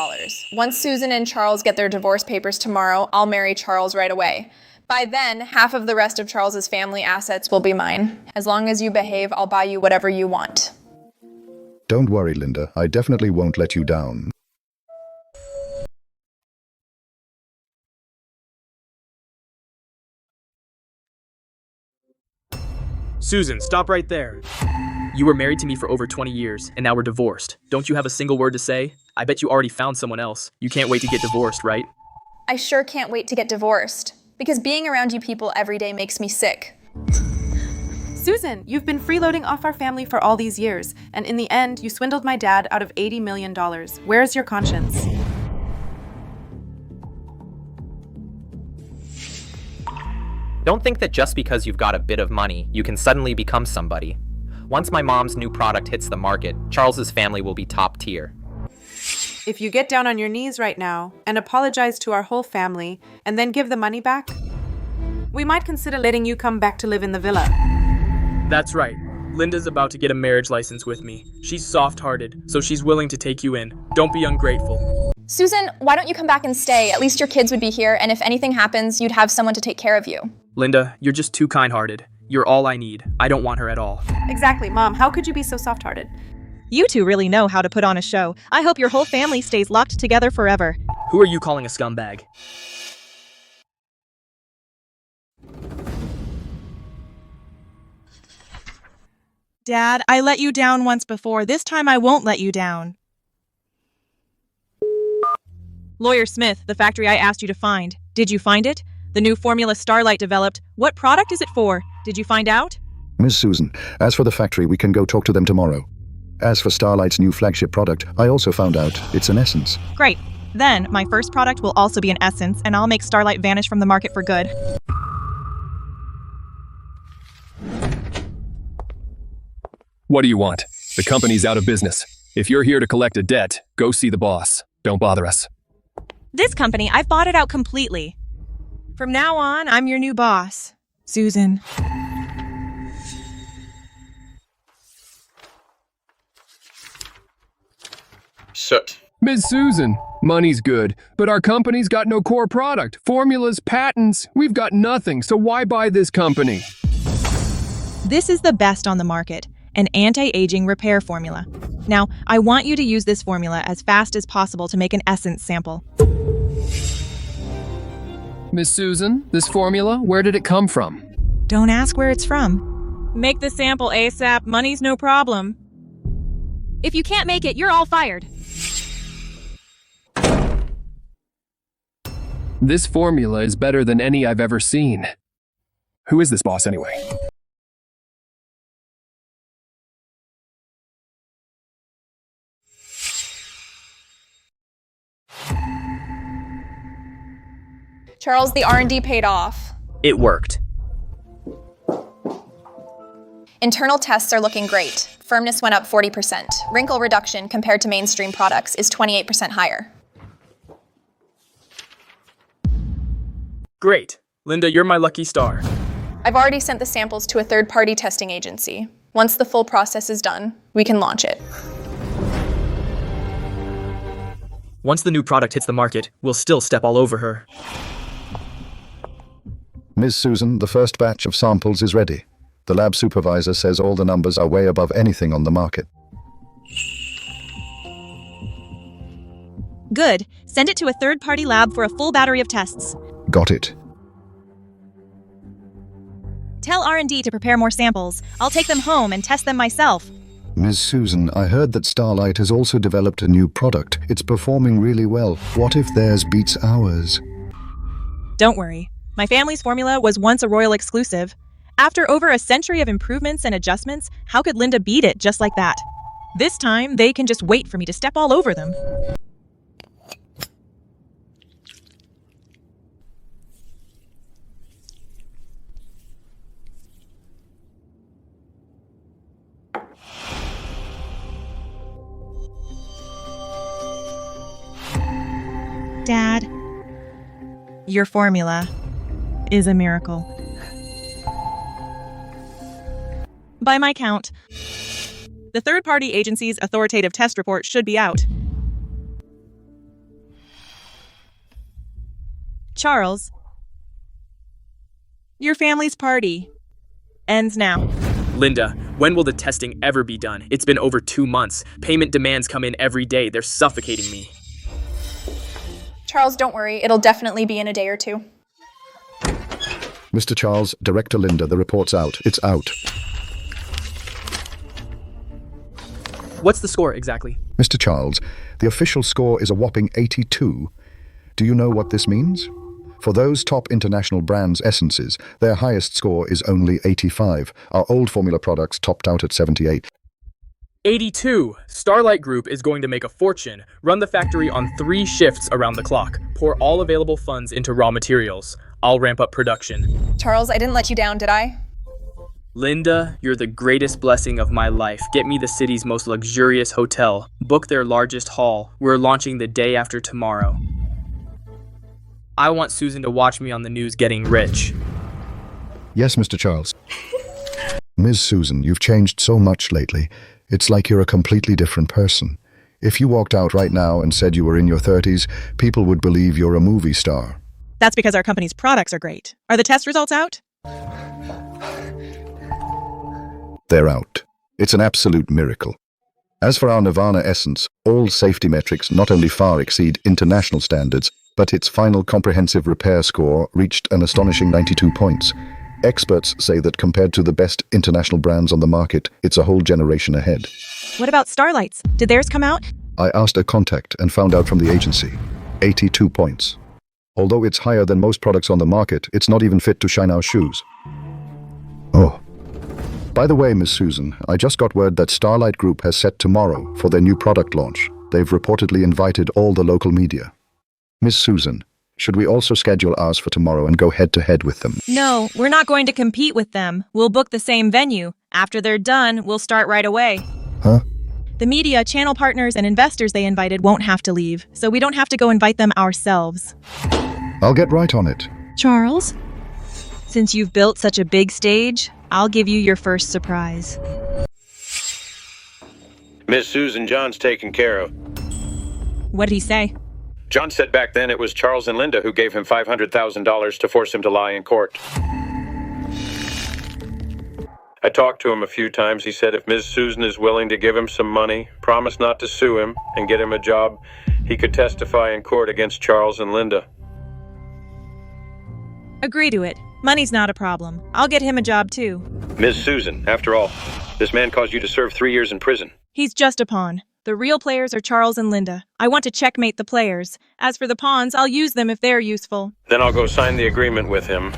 Once Susan and Charles get their divorce papers tomorrow, I'll marry Charles right away. By then, half of the rest of Charles's family assets will be mine. As long as you behave, I'll buy you whatever you want. Don't worry, Linda. I definitely won't let you down. Susan, stop right there. You were married to me for over 20 years, and now we're divorced. Don't you have a single word to say? I bet you already found someone else. You can't wait to get divorced, right? I sure can't wait to get divorced, because being around you people every day makes me sick. Susan, you've been freeloading off our family for all these years, and in the end, you swindled my dad out of $80 million. Where's your conscience? Don't think that just because you've got a bit of money, you can suddenly become somebody. Once my mom's new product hits the market, Charles's family will be top tier. If you get down on your knees right now and apologize to our whole family and then give the money back, we might consider letting you come back to live in the villa. That's right. Linda's about to get a marriage license with me. She's soft-hearted, so she's willing to take you in. Don't be ungrateful. Susan, why don't you come back and stay? At least your kids would be here, and if anything happens, you'd have someone to take care of you. Linda, you're just too kind-hearted. You're all I need. I don't want her at all. Exactly, Mom. How could you be so soft-hearted? You two really know how to put on a show. I hope your whole family stays locked together forever. Who are you calling a scumbag? Dad, I let you down once before. This time I won't let you down. Lawyer Smith, the factory I asked you to find. Did you find it? The new formula Starlight developed. What product is it for? Did you find out? Miss Susan, as for the factory, we can go talk to them tomorrow. As for Starlight's new flagship product, I also found out it's an essence. Great. Then, my first product will also be an essence, and I'll make Starlight vanish from the market for good. What do you want? The company's out of business. If you're here to collect a debt, go see the boss. Don't bother us. This company, I've bought it out completely. From now on, I'm your new boss, Susan. So, Ms. Susan, money's good, but our company's got no core product. Formulas, patents, we've got nothing, so why buy this company? This is the best on the market, an anti-aging repair formula. Now, I want you to use this formula as fast as possible to make an essence sample. Miss Susan, this formula, where did it come from? Don't ask where it's from. Make the sample ASAP, money's no problem. If you can't make it, you're all fired. This formula is better than any I've ever seen. Who is this boss anyway? Charles, the R&D paid off. It worked. Internal tests are looking great. Firmness went up 40%. Wrinkle reduction compared to mainstream products is 28% higher. Great. Linda, you're my lucky star. I've already sent the samples to a third-party testing agency. Once the full process is done, we can launch it. Once the new product hits the market, we'll still step all over her. Ms. Susan, the first batch of samples is ready. The lab supervisor says all the numbers are way above anything on the market. Good. Send it to a third-party lab for a full battery of tests. Got it. Tell R&D to prepare more samples. I'll take them home and test them myself. Ms. Susan, I heard that Starlight has also developed a new product. It's performing really well. What if theirs beats ours? Don't worry. My family's formula was once a royal exclusive. After over a century of improvements and adjustments, how could Linda beat it just like that? This time, they can just wait for me to step all over them. Dad, your formula is a miracle. By my count, the third-party agency's authoritative test report should be out. Charles, your family's party ends now. Linda, when will the testing ever be done? It's been over 2 months. Payment demands come in every day. They're suffocating me. Charles, don't worry. It'll definitely be in a day or two. Mr. Charles, Director Linda, the report's out. It's out. What's the score exactly? Mr. Charles, the official score is a whopping 82. Do you know what this means? For those top international brands' essences, their highest score is only 85. Our old formula products topped out at 78. 82. Starlight Group is going to make a fortune. Run the factory on 3 shifts around the clock. Pour all available funds into raw materials. I'll ramp up production. Charles, I didn't let you down, did I? Linda, you're the greatest blessing of my life. Get me the city's most luxurious hotel. Book their largest hall. We're launching the day after tomorrow. I want Susan to watch me on the news getting rich. Yes, Mr. Charles. Ms. Susan, you've changed so much lately. It's like you're a completely different person. If you walked out right now and said you were in your 30s, people would believe you're a movie star. That's because our company's products are great. Are the test results out? They're out. It's an absolute miracle. As for our Nirvana Essence, all safety metrics not only far exceed international standards, but its final comprehensive repair score reached an astonishing 92 points. Experts say that compared to the best international brands on the market, it's a whole generation ahead. What about Starlight's? Did theirs come out? I asked a contact and found out from the agency. 82 points. Although it's higher than most products on the market, it's not even fit to shine our shoes. Oh. By the way, Miss Susan, I just got word that Starlight Group has set tomorrow for their new product launch. They've reportedly invited all the local media. Miss Susan, should we also schedule ours for tomorrow and go head-to-head with them? No, we're not going to compete with them. We'll book the same venue. After they're done, we'll start right away. Huh? The media, channel partners, and investors they invited won't have to leave, so we don't have to go invite them ourselves. I'll get right on it. Charles, since you've built such a big stage, I'll give you your first surprise. Miss Susan John's taken care of. What did he say? John said back then it was Charles and Linda who gave him $500,000 to force him to lie in court. I talked to him a few times. He said if Ms. Susan is willing to give him some money, promise not to sue him, and get him a job, he could testify in court against Charles and Linda. Agree to it. Money's not a problem. I'll get him a job too. Ms. Susan, after all, this man caused you to serve 3 years in prison. He's just a pawn. The real players are Charles and Linda. I want to checkmate the players. As for the pawns, I'll use them if they're useful. Then I'll go sign the agreement with him.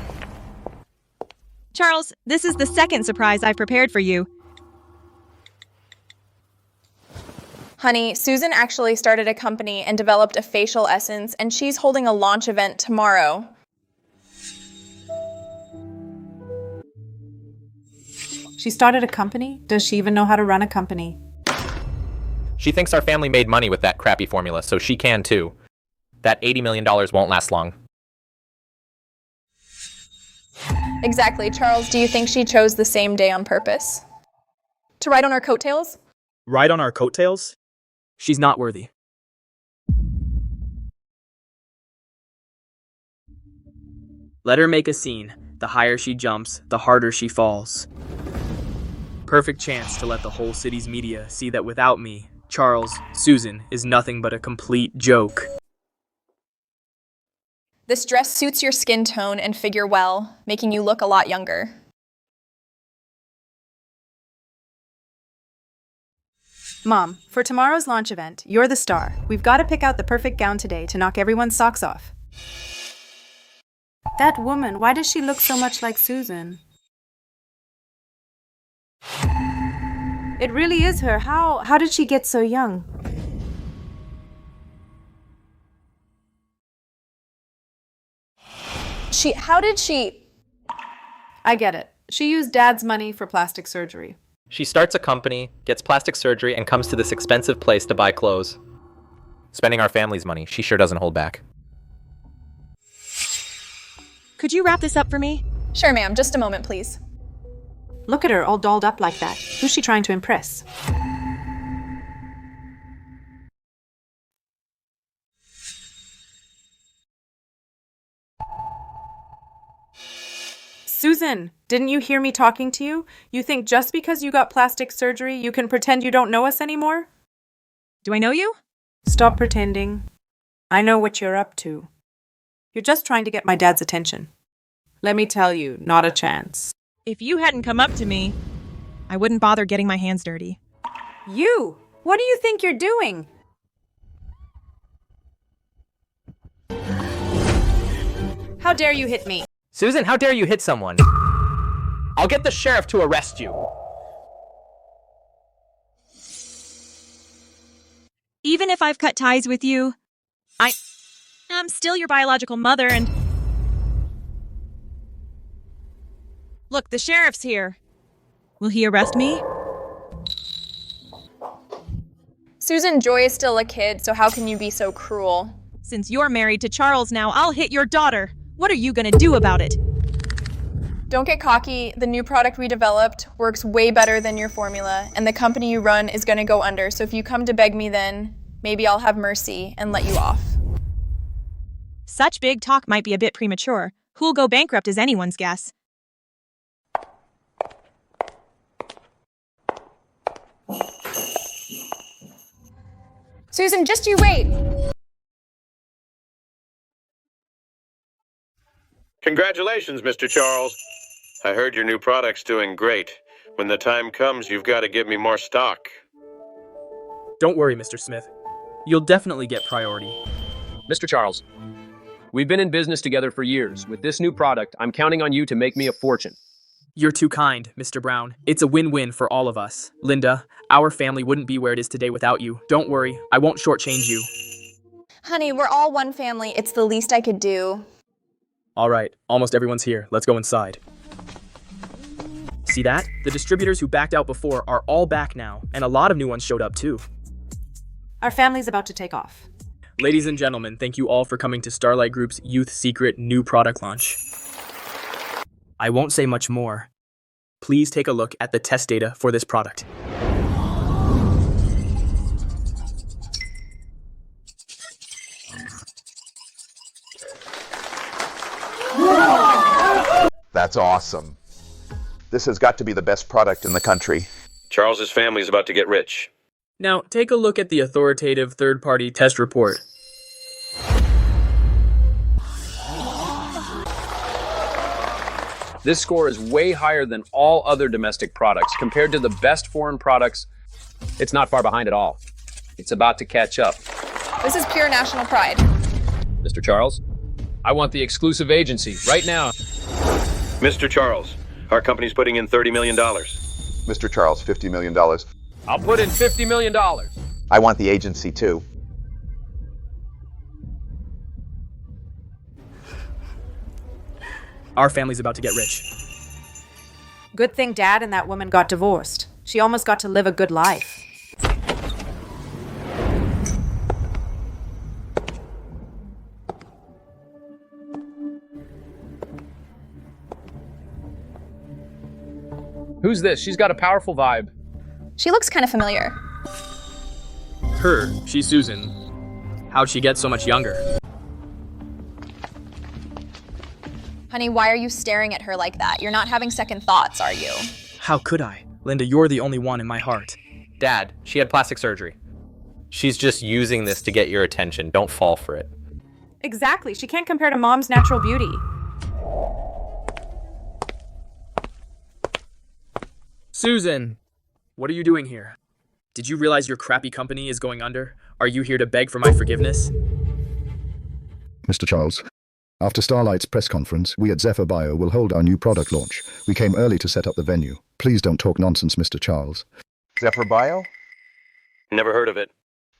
Charles, this is the second surprise I've prepared for you. Honey, Susan actually started a company and developed a facial essence, and she's holding a launch event tomorrow. She started a company? Does she even know how to run a company? She thinks our family made money with that crappy formula, so she can too. That $80 million won't last long. Exactly. Charles, do you think she chose the same day on purpose? To ride on our coattails? Ride on our coattails? She's not worthy. Let her make a scene. The higher she jumps, the harder she falls. Perfect chance to let the whole city's media see that without me, Charles, Susan is nothing but a complete joke. This dress suits your skin tone and figure well, making you look a lot younger. Mom, for tomorrow's launch event, you're the star. We've got to pick out the perfect gown today to knock everyone's socks off. That woman, why does she look so much like Susan? It really is her. How did she get so young? How did she? I get it. She used Dad's money for plastic surgery. She starts a company, gets plastic surgery, and comes to this expensive place to buy clothes. Spending our family's money. She sure doesn't hold back. Could you wrap this up for me? Sure, ma'am. Just a moment, please. Look at her, all dolled up like that. Who's she trying to impress? Susan, didn't you hear me talking to you? You think just because you got plastic surgery, you can pretend you don't know us anymore? Do I know you? Stop pretending. I know what you're up to. You're just trying to get my dad's attention. Let me tell you, not a chance. If you hadn't come up to me, I wouldn't bother getting my hands dirty. You! What do you think you're doing? How dare you hit me? Susan, how dare you hit someone? I'll get the sheriff to arrest you. Even if I've cut ties with you, I'm still your biological mother and... Look, the sheriff's here. Will he arrest me? Susan, Joy is still a kid, so how can you be so cruel? Since you're married to Charles now, I'll hit your daughter. What are you gonna do about it? Don't get cocky. The new product we developed works way better than your formula, and the company you run is gonna go under, so if you come to beg me then, maybe I'll have mercy and let you off. Such big talk might be a bit premature. Who'll go bankrupt is anyone's guess. Susan, just you wait! Congratulations, Mr. Charles. I heard your new product's doing great. When the time comes, you've got to give me more stock. Don't worry, Mr. Smith. You'll definitely get priority. Mr. Charles, we've been in business together for years. With this new product, I'm counting on you to make me a fortune. You're too kind, Mr. Brown. It's a win-win for all of us. Linda, our family wouldn't be where it is today without you. Don't worry, I won't shortchange you. Honey, we're all one family. It's the least I could do. All right, almost everyone's here. Let's go inside. See that? The distributors who backed out before are all back now, and a lot of new ones showed up too. Our family's about to take off. Ladies and gentlemen, thank you all for coming to Starlight Group's Youth Secret new product launch. I won't say much more. Please take a look at the test data for this product. That's awesome. This has got to be the best product in the country. Charles's family is about to get rich. Now, take a look at the authoritative third-party test report. This score is way higher than all other domestic products. Compared to the best foreign products, it's not far behind at all. It's about to catch up. This is pure national pride. Mr. Charles, I want the exclusive agency right now. Mr. Charles, our company's putting in $30 million. Mr. Charles, $50 million. I'll put in $50 million. I want the agency too. Our family's about to get rich. Good thing Dad and that woman got divorced. She almost got to live a good life. Who's this? She's got a powerful vibe. She looks kind of familiar. Her, she's Susan. How'd she get so much younger? Honey, why are you staring at her like that? You're not having second thoughts, are you? How could I? Linda, you're the only one in my heart. Dad, she had plastic surgery. She's just using this to get your attention. Don't fall for it. Exactly. She can't compare to Mom's natural beauty. Susan, what are you doing here? Did you realize your crappy company is going under? Are you here to beg for my forgiveness? Mr. Charles, after Starlight's press conference, we at Zephyr Bio will hold our new product launch. We came early to set up the venue. Please don't talk nonsense, Mr. Charles. Zephyr Bio? Never heard of it.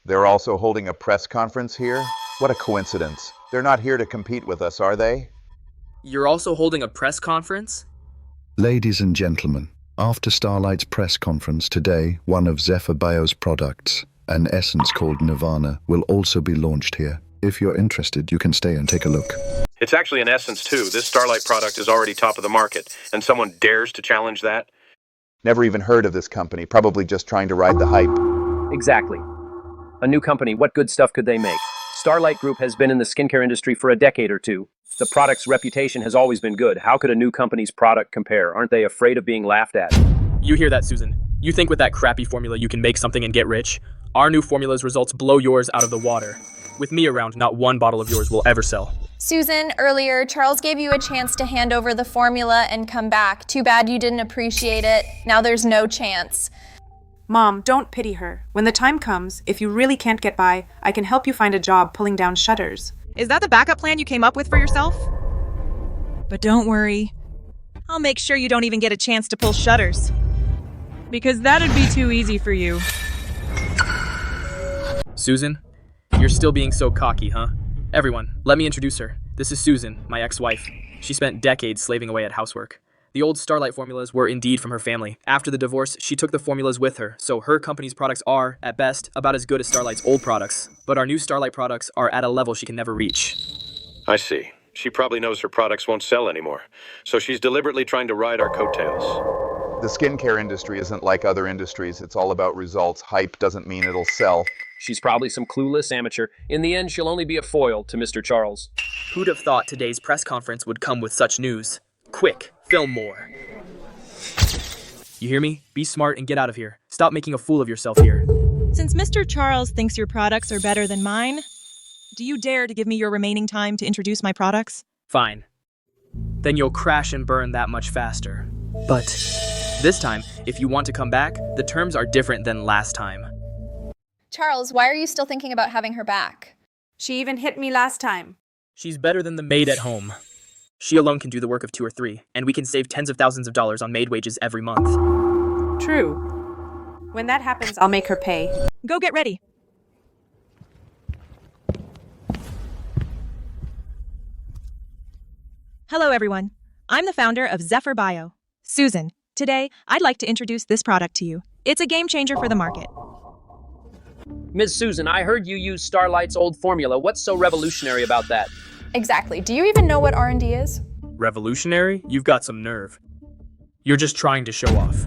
They're also holding a press conference here? What a coincidence. They're not here to compete with us, are they? You're also holding a press conference? Ladies and gentlemen, after Starlight's press conference today, one of Zephyr Bio's products, an essence called Nirvana, will also be launched here. If you're interested, you can stay and take a look. It's actually an essence, too. This Starlight product is already top of the market, and someone dares to challenge that? Never even heard of this company, probably just trying to ride the hype. Exactly. A new company, what good stuff could they make? Starlight Group has been in the skincare industry for a decade or two. The product's reputation has always been good. How could a new company's product compare? Aren't they afraid of being laughed at? You hear that, Susan? You think with that crappy formula you can make something and get rich? Our new formula's results blow yours out of the water. With me around, not one bottle of yours will ever sell. Susan, earlier, Charles gave you a chance to hand over the formula and come back. Too bad you didn't appreciate it. Now there's no chance. Mom, don't pity her. When the time comes, if you really can't get by, I can help you find a job pulling down shutters. Is that the backup plan you came up with for yourself? But don't worry. I'll make sure you don't even get a chance to pull shutters. Because that'd be too easy for you. Susan, you're still being so cocky, huh? Everyone, let me introduce her. This is Susan, my ex-wife. She spent decades slaving away at housework. The old Starlight formulas were indeed from her family. After the divorce, she took the formulas with her, so her company's products are, at best, about as good as Starlight's old products. But our new Starlight products are at a level she can never reach. I see. She probably knows her products won't sell anymore, so she's deliberately trying to ride our coattails. The skincare industry isn't like other industries. It's all about results. Hype doesn't mean it'll sell. She's probably some clueless amateur. In the end, she'll only be a foil to Mr. Charles. Who'd have thought today's press conference would come with such news? Quick, film more. You hear me? Be smart and get out of here. Stop making a fool of yourself here. Since Mr. Charles thinks your products are better than mine, do you dare to give me your remaining time to introduce my products? Fine. Then you'll crash and burn that much faster. But this time, if you want to come back, the terms are different than last time. Charles, why are you still thinking about having her back? She even hit me last time. She's better than the maid at home. She alone can do the work of 2 or 3, and we can save tens of thousands of dollars on maid wages every month. True. When that happens, I'll make her pay. Go get ready. Hello, everyone. I'm the founder of Zephyr Bio, Susan. Today, I'd like to introduce this product to you. It's a game changer for the market. Ms. Susan, I heard you use Starlight's old formula. What's so revolutionary about that? Exactly. Do you even know what R&D is? Revolutionary? You've got some nerve. You're just trying to show off.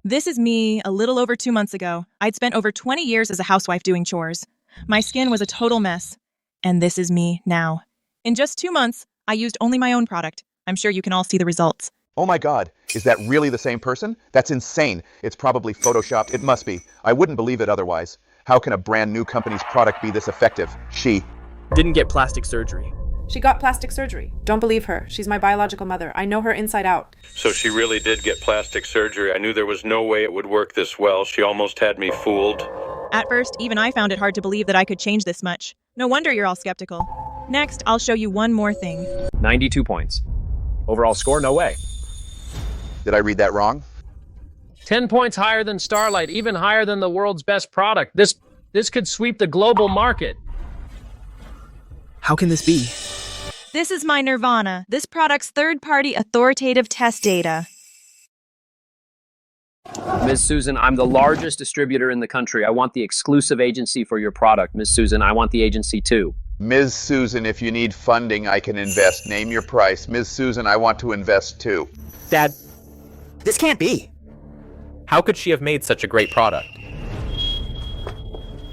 This is me a little over 2 months ago. I'd spent over 20 years as a housewife doing chores. My skin was a total mess. And this is me now. In just 2 months, I used only my own product. I'm sure you can all see the results. Oh my God, is that really the same person? That's insane. It's probably photoshopped. It must be. I wouldn't believe it otherwise. How can a brand new company's product be this effective? She Didn't get plastic surgery. She got plastic surgery. Don't believe her. She's my biological mother. I know her inside out. So she really did get plastic surgery. I knew there was no way it would work this well. She almost had me fooled. At first, even I found it hard to believe that I could change this much. No wonder you're all skeptical. Next, I'll show you one more thing. 92 points. Overall score, no way. Did I read that wrong? 10 points higher than Starlight, even higher than the world's best product. This could sweep the global market. How can this be? This is my nirvana, this product's third-party authoritative test data. Ms. Susan, I'm the largest distributor in the country. I want the exclusive agency for your product. Ms. Susan, I want the agency too. Ms. Susan, if you need funding, I can invest. Name your price. Ms. Susan, I want to invest too. Dad, This can't be. how could she have made such a great product?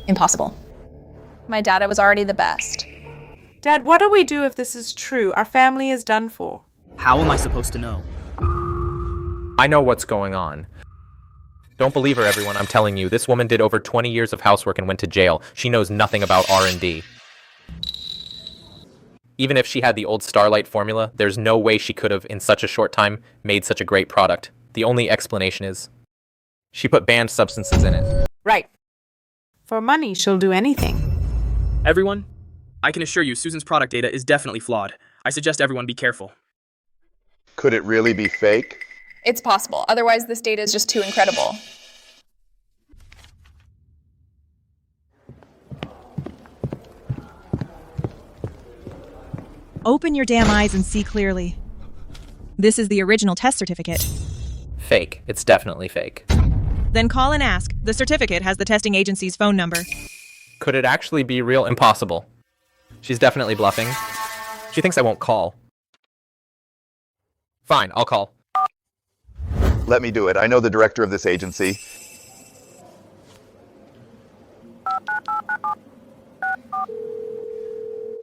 Impossible. My data was already the best. Dad, what do we do if this is true? Our family is done for. How am I supposed to know? I know what's going on. Don't believe her, everyone. I'm telling you, this woman did over 20 years of housework and went to jail. She knows nothing about R&D. Even if she had the old Starlight formula, there's no way she could have, in such a short time, made such a great product. The only explanation is she put banned substances in it. Right. For money, she'll do anything. Everyone, I can assure you Susan's product data is definitely flawed. I suggest everyone be careful. Could it really be fake? It's possible. Otherwise, this data is just too incredible. Open your damn eyes and see clearly. This is the original test certificate. Fake. It's definitely fake. Then call and ask. The certificate has the testing agency's phone number. Could it actually be real? Impossible. She's definitely bluffing. She thinks I won't call. Fine, I'll call. Let me do it. I know the director of this agency.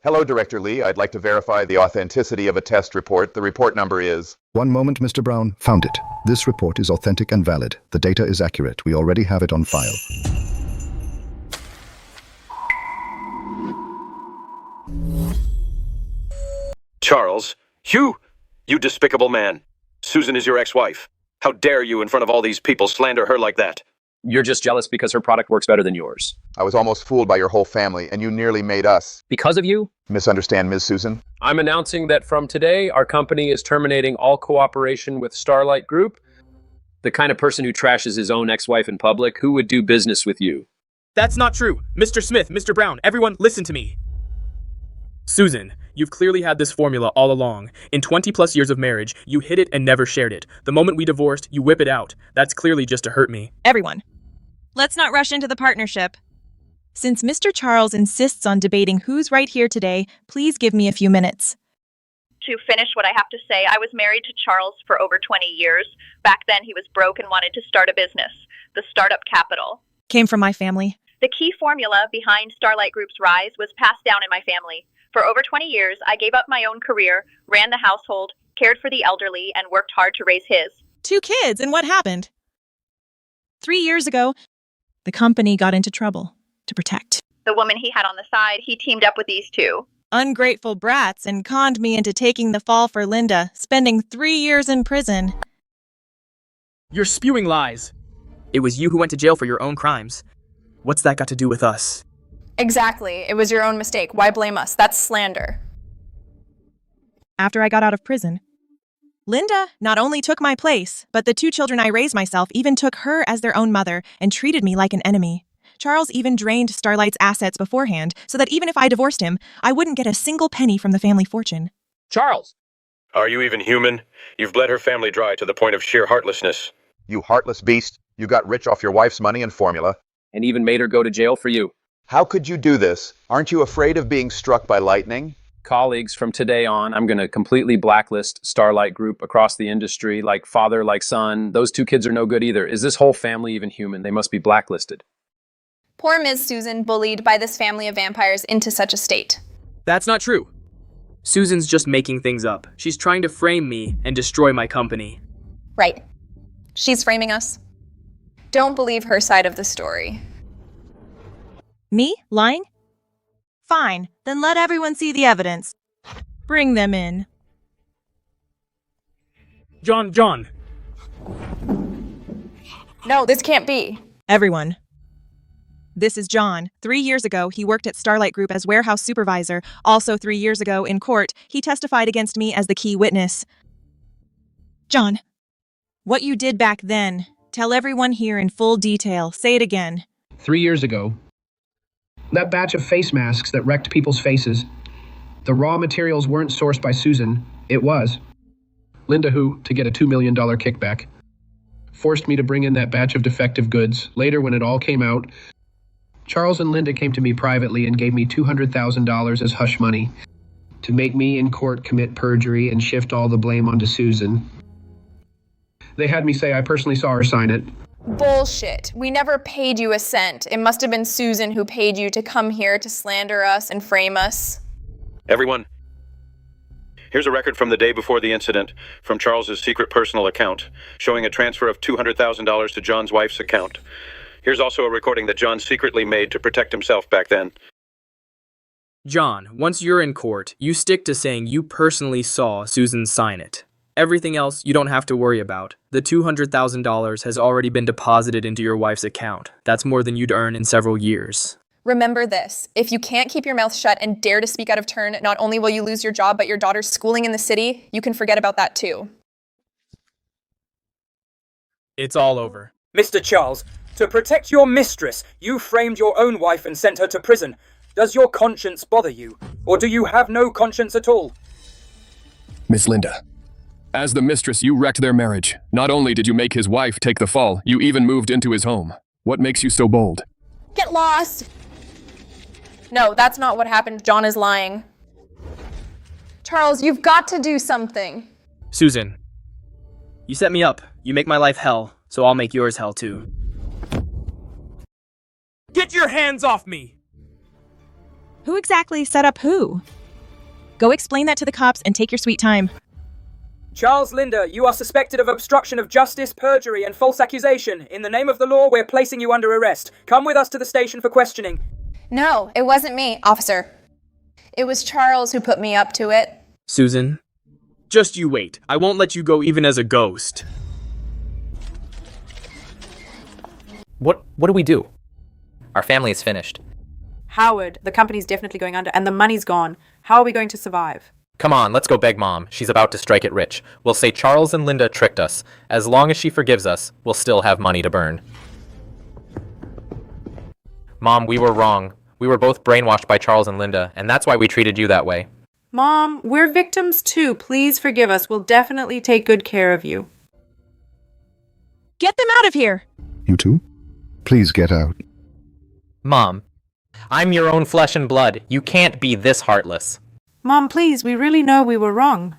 Hello, Director Lee. I'd like to verify the authenticity of a test report. The report number is... One moment, Mr. Brown. Found it. This report is authentic and valid. The data is accurate. We already have it on file. Charles, you despicable man. Susan is your ex-wife. How dare you, in front of all these people, slander her like that? You're just jealous because her product works better than yours. I was almost fooled by your whole family, and you nearly made us. Because of you? Misunderstand, Ms. Susan? I'm announcing that from today, our company is terminating all cooperation with Starlight Group. The kind of person who trashes his own ex-wife in public, who would do business with you? That's not true. Mr. Smith, Mr. Brown, everyone listen to me. Susan, you've clearly had this formula all along. In 20 plus years of marriage, you hid it and never shared it. The moment we divorced, you whip it out. That's clearly just to hurt me. Everyone, let's not rush into the partnership. Since Mr. Charles insists on debating who's right here today, please give me a few minutes. To finish what I have to say, I was married to Charles for over 20 years. Back then, he was broke and wanted to start a business, the Startup Capital. Came from my family. The key formula behind Starlight Group's rise was passed down in my family. For over 20 years, I gave up my own career, ran the household, cared for the elderly, and worked hard to raise his. 2 kids, and what happened? 3 years ago, the company got into trouble to protect. The woman he had on the side, he teamed up with these two. Ungrateful brats and conned me into taking the fall for Linda, spending 3 years in prison. You're spewing lies. It was you who went to jail for your own crimes. What's that got to do with us? Exactly. It was your own mistake. Why blame us? That's slander. After I got out of prison, Linda not only took my place, but the 2 children I raised myself even took her as their own mother and treated me like an enemy. Charles even drained Starlight's assets beforehand so that even if I divorced him, I wouldn't get a single penny from the family fortune. Charles! Are you even human? You've bled her family dry to the point of sheer heartlessness. You heartless beast. You got rich off your wife's money and formula. And even made her go to jail for you. How could you do this? Aren't you afraid of being struck by lightning? Colleagues, from today on, I'm going to completely blacklist Starlight Group across the industry, like father, like son. Those 2 kids are no good either. Is this whole family even human? They must be blacklisted. Poor Ms. Susan bullied by this family of vampires into such a state. That's not true. Susan's just making things up. She's trying to frame me and destroy my company. Right. She's framing us. Don't believe her side of the story. Me? Lying? Fine, then let everyone see the evidence. Bring them in. John. No, this can't be. Everyone. This is John. 3 years ago, he worked at Starlight Group as warehouse supervisor. Also 3 years ago, in court, he testified against me as the key witness. John, what you did back then, tell everyone here in full detail. Say it again. 3 years ago, that batch of face masks that wrecked people's faces, the raw materials weren't sourced by Susan. It was. Linda, who, to get a $2 million kickback, forced me to bring in that batch of defective goods. Later, when it all came out, Charles and Linda came to me privately and gave me $200,000 as hush money to make me in court commit perjury and shift all the blame onto Susan. They had me say I personally saw her sign it. Bullshit. We never paid you a cent. It must have been Susan who paid you to come here to slander us and frame us. Everyone, here's a record from the day before the incident from Charles's secret personal account, showing a transfer of $200,000 to John's wife's account. Here's also a recording that John secretly made to protect himself back then. John, once you're in court, you stick to saying you personally saw Susan sign it. Everything else you don't have to worry about. The $200,000 has already been deposited into your wife's account. That's more than you'd earn in several years. Remember this. If you can't keep your mouth shut and dare to speak out of turn, not only will you lose your job, but your daughter's schooling in the city. You can forget about that too. It's all over. Mr. Charles, to protect your mistress, you framed your own wife and sent her to prison. Does your conscience bother you? Or do you have no conscience at all? Miss Linda, as the mistress, you wrecked their marriage. Not only did you make his wife take the fall, you even moved into his home. What makes you so bold? Get lost! No, that's not what happened. John is lying. Charles, you've got to do something. Susan, you set me up. You make my life hell, so I'll make yours hell too. Get your hands off me! Who exactly set up who? Go explain that to the cops and take your sweet time. Charles, Linda, you are suspected of obstruction of justice, perjury, and false accusation. In the name of the law, we're placing you under arrest. Come with us to the station for questioning. No, it wasn't me, officer. It was Charles who put me up to it. Susan, just you wait. I won't let you go even as a ghost. What do we do? Our family is finished. Howard, the company's definitely going under, and the money's gone. How are we going to survive? Come on, let's go beg Mom. She's about to strike it rich. We'll say Charles and Linda tricked us. As long as she forgives us, we'll still have money to burn. Mom, we were wrong. We were both brainwashed by Charles and Linda, and that's why we treated you that way. Mom, we're victims too. Please forgive us. We'll definitely take good care of you. Get them out of here! You two? Please get out. Mom, I'm your own flesh and blood. You can't be this heartless. Mom, please, we really know we were wrong.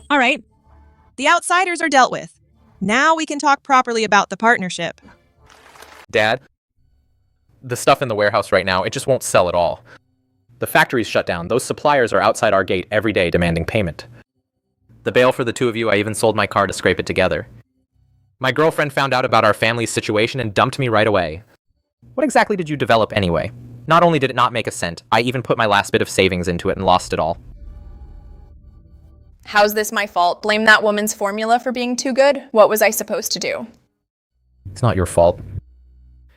All right. The outsiders are dealt with. Now we can talk properly about the partnership. Dad, the stuff in the warehouse right now, it just won't sell at all. The factory's shut down. Those suppliers are outside our gate every day demanding payment. The bail for the two of you, I even sold my car to scrape it together. My girlfriend found out about our family's situation and dumped me right away. What exactly did you develop anyway? Not only did it not make a cent, I even put my last bit of savings into it and lost it all. How's this my fault? Blame that woman's formula for being too good? What was I supposed to do? It's not your fault.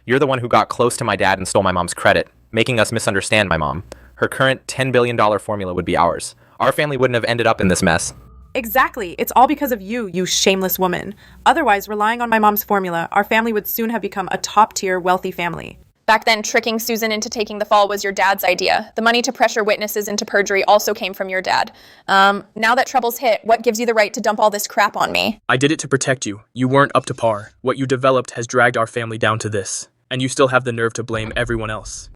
You're the one who got close to my dad and stole my mom's credit, making us misunderstand my mom. Her current $10 billion formula would be ours. Our family wouldn't have ended up in this mess. Exactly. It's all because of you, you shameless woman. Otherwise, relying on my mom's formula, our family would soon have become a top-tier wealthy family. Back then, tricking Susan into taking the fall was your dad's idea. The money to pressure witnesses into perjury also came from your dad. Now that trouble's hit, what gives you the right to dump all this crap on me? I did it to protect you. You weren't up to par. What you developed has dragged our family down to this. And you still have the nerve to blame everyone else.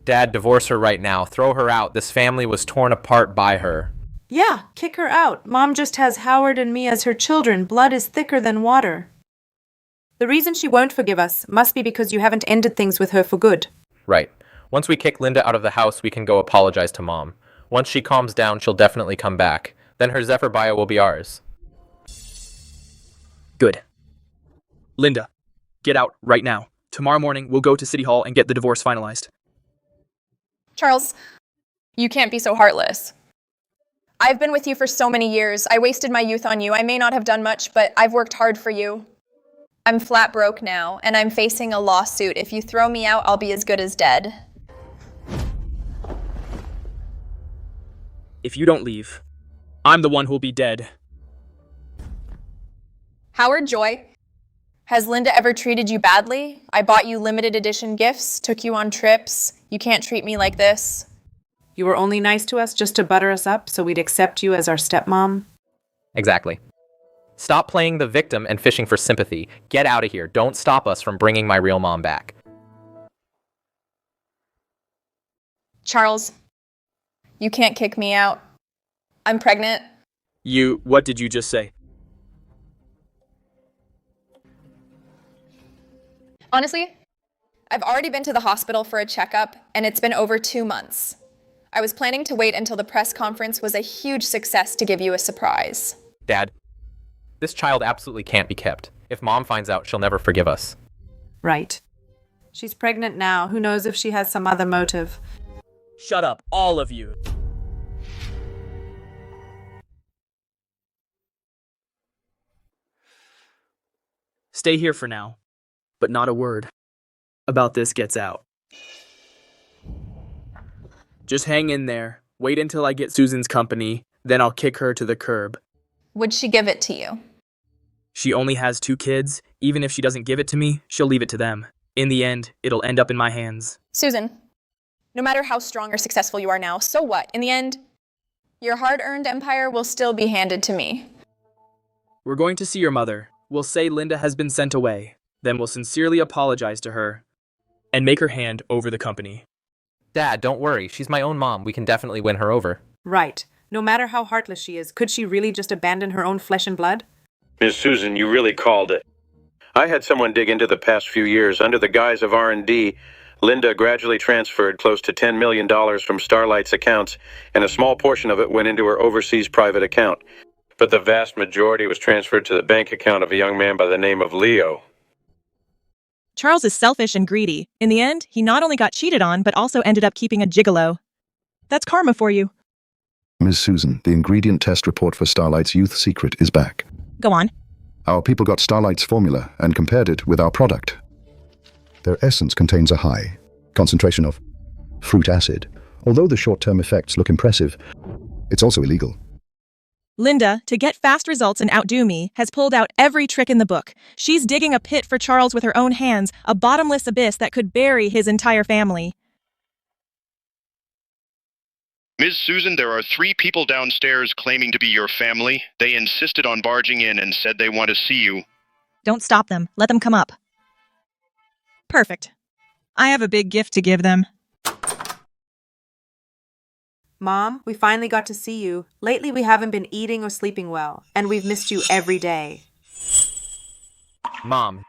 Dad, divorce her right now. Throw her out. This family was torn apart by her. Yeah, kick her out. Mom just has Howard and me as her children. Blood is thicker than water. The reason she won't forgive us must be because you haven't ended things with her for good. Right. Once we kick Linda out of the house, we can go apologize to Mom. Once she calms down, she'll definitely come back. Then her Zephyr bio will be ours. Good. Linda, get out right now. Tomorrow morning, we'll go to City Hall and get the divorce finalized. Charles, you can't be so heartless. I've been with you for so many years. I wasted my youth on you. I may not have done much, but I've worked hard for you. I'm flat broke now, and I'm facing a lawsuit. If you throw me out, I'll be as good as dead. If you don't leave, I'm the one who'll be dead. Howard Joy, has Linda ever treated you badly? I bought you limited edition gifts, took you on trips. You can't treat me like this. You were only nice to us just to butter us up so we'd accept you as our stepmom? Exactly. Stop playing the victim and fishing for sympathy. Get out of here. Don't stop us from bringing my real mom back. Charles, you can't kick me out. I'm pregnant. What did you just say? Honestly, I've already been to the hospital for a checkup, and it's been over 2 months. I was planning to wait until the press conference was a huge success to give you a surprise. Dad, this child absolutely can't be kept. If Mom finds out, she'll never forgive us. Right. She's pregnant now. Who knows if she has some other motive? Shut up, all of you. Stay here for now, but not a word about this gets out. Just hang in there. Wait until I get Susan's company, then I'll kick her to the curb. Would she give it to you? She only has 2 kids. Even if she doesn't give it to me, she'll leave it to them. In the end, it'll end up in my hands. Susan, no matter how strong or successful you are now, so what? In the end, your hard-earned empire will still be handed to me. We're going to see your mother. We'll say Linda has been sent away. Then we'll sincerely apologize to her and make her hand over the company. Dad, don't worry. She's my own mom. We can definitely win her over. Right. No matter how heartless she is, could she really just abandon her own flesh and blood? Ms. Susan, you really called it. I had someone dig into the past few years. Under the guise of R&D, Linda gradually transferred close to $10 million from Starlight's accounts, and a small portion of it went into her overseas private account. But the vast majority was transferred to the bank account of a young man by the name of Leo. Charles is selfish and greedy. In the end, he not only got cheated on, but also ended up keeping a gigolo. That's karma for you. Ms. Susan, the ingredient test report for Starlight's youth secret is back. Go on. Our people got Starlight's formula and compared it with our product. Their essence contains a high concentration of fruit acid. Although the short-term effects look impressive, it's also illegal. Linda, to get fast results and outdo me, has pulled out every trick in the book. She's digging a pit for Charles with her own hands, a bottomless abyss that could bury his entire family. Ms. Susan, there are 3 people downstairs claiming to be your family. They insisted on barging in and said they want to see you. Don't stop them. Let them come up. Perfect. I have a big gift to give them. Mom, we finally got to see you. Lately we haven't been eating or sleeping well, and we've missed you every day. Mom,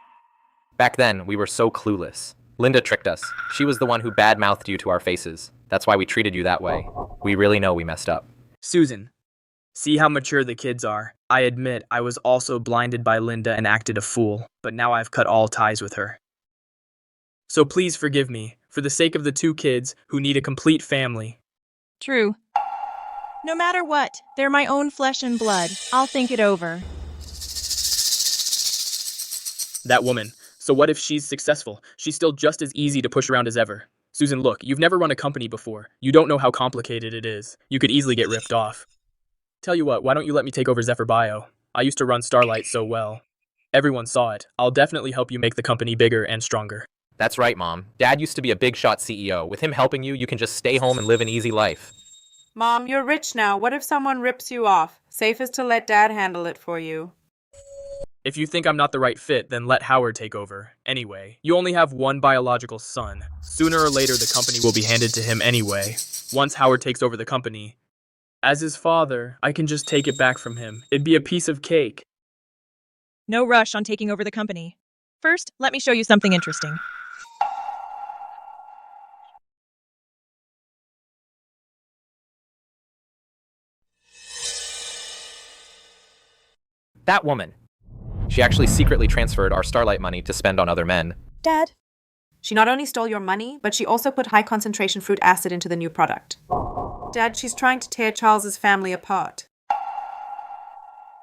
back then we were so clueless. Linda tricked us. She was the one who bad-mouthed you to our faces. That's why we treated you that way. We really know we messed up. Susan, see how mature the kids are. I admit I was also blinded by Linda and acted a fool, but now I've cut all ties with her. So please forgive me, for the sake of the 2 kids who need a complete family. True. No matter what, they're my own flesh and blood. I'll think it over. That woman. So what if she's successful? She's still just as easy to push around as ever. Susan, look, you've never run a company before. You don't know how complicated it is. You could easily get ripped off. Tell you what, why don't you let me take over Zephyr Bio? I used to run Starlight so well. Everyone saw it. I'll definitely help you make the company bigger and stronger. That's right, Mom. Dad used to be a big shot CEO. With him helping you, you can just stay home and live an easy life. Mom, you're rich now. What if someone rips you off? Safest to let Dad handle it for you. If you think I'm not the right fit, then let Howard take over. Anyway, you only have one biological son. Sooner or later, the company will be handed to him anyway. Once Howard takes over the company, as his father, I can just take it back from him. It'd be a piece of cake. No rush on taking over the company. First, let me show you something interesting. That woman. She actually secretly transferred our Starlight money to spend on other men. Dad. She not only stole your money, but she also put high concentration fruit acid into the new product. Dad, she's trying to tear Charles's family apart.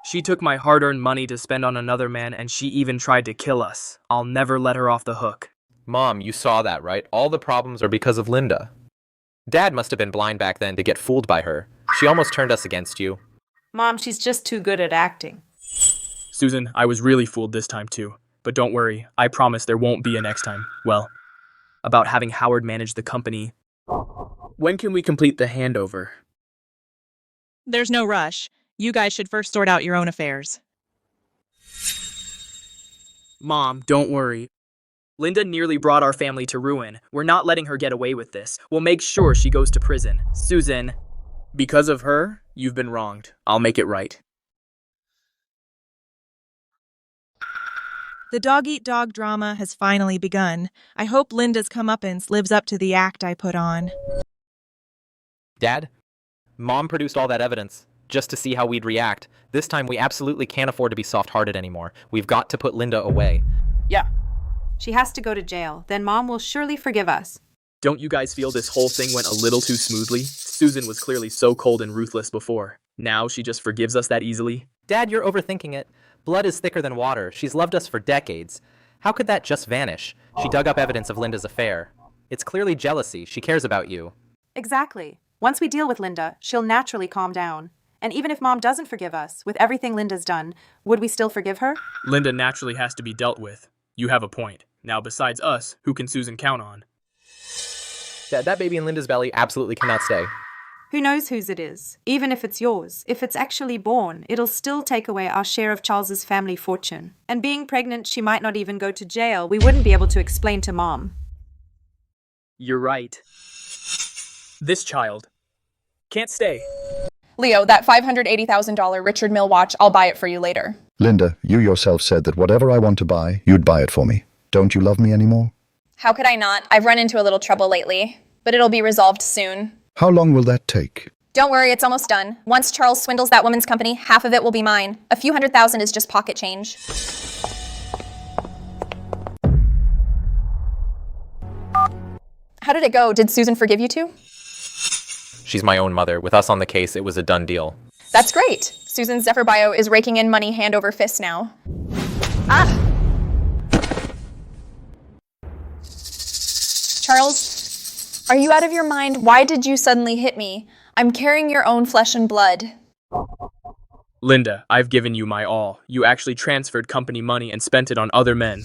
She took my hard-earned money to spend on another man, and she even tried to kill us. I'll never let her off the hook. Mom, you saw that, right? All the problems are because of Linda. Dad must have been blind back then to get fooled by her. She almost turned us against you. Mom, she's just too good at acting. Susan, I was really fooled this time too. But don't worry, I promise there won't be a next time. Well, about having Howard manage the company. When can we complete the handover? There's no rush. You guys should first sort out your own affairs. Mom, don't worry. Linda nearly brought our family to ruin. We're not letting her get away with this. We'll make sure she goes to prison. Susan, because of her, you've been wronged. I'll make it right. The dog-eat-dog drama has finally begun. I hope Linda's comeuppance lives up to the act I put on. Dad, Mom produced all that evidence just to see how we'd react. This time we absolutely can't afford to be soft-hearted anymore. We've got to put Linda away. Yeah. She has to go to jail. Then Mom will surely forgive us. Don't you guys feel this whole thing went a little too smoothly? Susan was clearly so cold and ruthless before. Now she just forgives us that easily? Dad, you're overthinking it. Blood is thicker than water. She's loved us for decades. How could that just vanish? She dug up evidence of Linda's affair. It's clearly jealousy. She cares about you. Exactly. Once we deal with Linda, she'll naturally calm down. And even if Mom doesn't forgive us, with everything Linda's done, would we still forgive her? Linda naturally has to be dealt with. You have a point. Now, besides us, who can Susan count on? That baby in Linda's belly absolutely cannot stay. Who knows whose it is? Even if it's yours, if it's actually born, it'll still take away our share of Charles's family fortune. And being pregnant, she might not even go to jail. We wouldn't be able to explain to Mom. You're right. This child can't stay. Leo, that $580,000 Richard Mille watch, I'll buy it for you later. Linda, you yourself said that whatever I want to buy, you'd buy it for me. Don't you love me anymore? How could I not? I've run into a little trouble lately, but it'll be resolved soon. How long will that take? Don't worry, it's almost done. Once Charles swindles that woman's company, half of it will be mine. A few $100,000 is just pocket change. How did it go? Did Susan forgive you too? She's my own mother. With us on the case, it was a done deal. That's great. Susan Zephyr Bio is raking in money hand over fist now. Ah! Charles, are you out of your mind? Why did you suddenly hit me? I'm carrying your own flesh and blood. Linda, I've given you my all. You actually transferred company money and spent it on other men.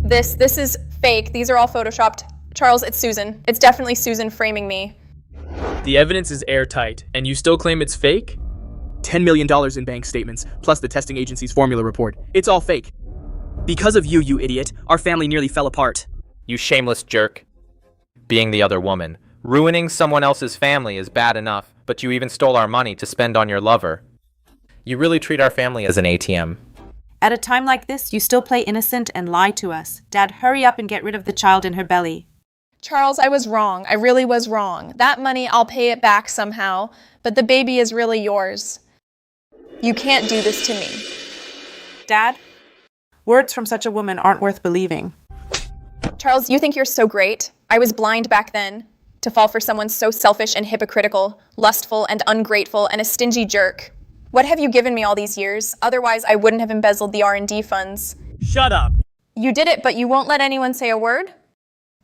This is fake. These are all photoshopped. Charles, it's Susan. It's definitely Susan framing me. The evidence is airtight, and you still claim it's fake? $10 million in bank statements, plus the testing agency's formula report. It's all fake. Because of you, you idiot, our family nearly fell apart. You shameless jerk. Being the other woman. Ruining someone else's family is bad enough, but you even stole our money to spend on your lover. You really treat our family as an ATM. At a time like this, you still play innocent and lie to us. Dad, hurry up and get rid of the child in her belly. Charles, I was wrong. I really was wrong. That money, I'll pay it back somehow, but the baby is really yours. You can't do this to me. Dad, words from such a woman aren't worth believing. Charles, you think you're so great. I was blind back then to fall for someone so selfish and hypocritical, lustful and ungrateful, and a stingy jerk. What have you given me all these years? Otherwise, I wouldn't have embezzled the R&D funds. Shut up! You did it, but you won't let anyone say a word?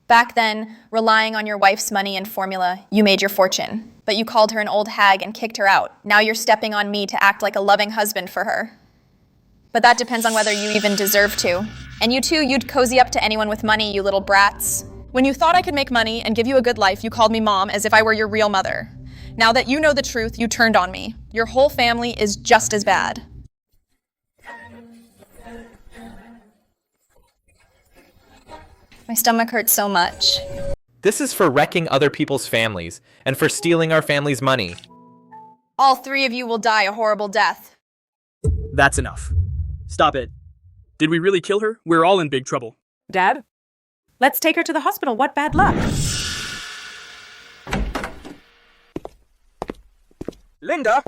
Back then, relying on your wife's money and formula, you made your fortune. But you called her an old hag and kicked her out. Now you're stepping on me to act like a loving husband for her. But that depends on whether you even deserve to. And you too, you'd cozy up to anyone with money, you little brats. When you thought I could make money and give you a good life, you called me mom as if I were your real mother. Now that you know the truth, you turned on me. Your whole family is just as bad. My stomach hurts so much. This is for wrecking other people's families, and for stealing our family's money. All three of you will die a horrible death. That's enough. Stop it. Did we really kill her? We're all in big trouble. Dad? Let's take her to the hospital. What bad luck. Linda!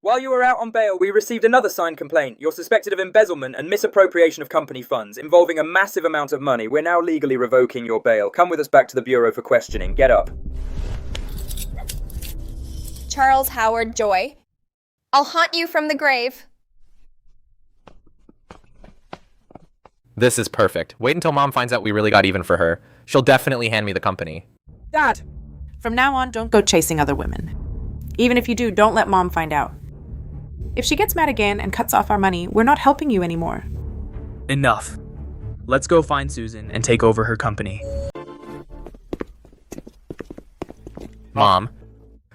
While you were out on bail, we received another signed complaint. You're suspected of embezzlement and misappropriation of company funds, involving a massive amount of money. We're now legally revoking your bail. Come with us back to the Bureau for questioning. Get up. Charles Howard Joy, I'll haunt you from the grave. This is perfect. Wait until Mom finds out we really got even for her. She'll definitely hand me the company. Dad! From now on, don't go chasing other women. Even if you do, don't let Mom find out. If she gets mad again and cuts off our money, we're not helping you anymore. Enough. Let's go find Susan and take over her company. Mom,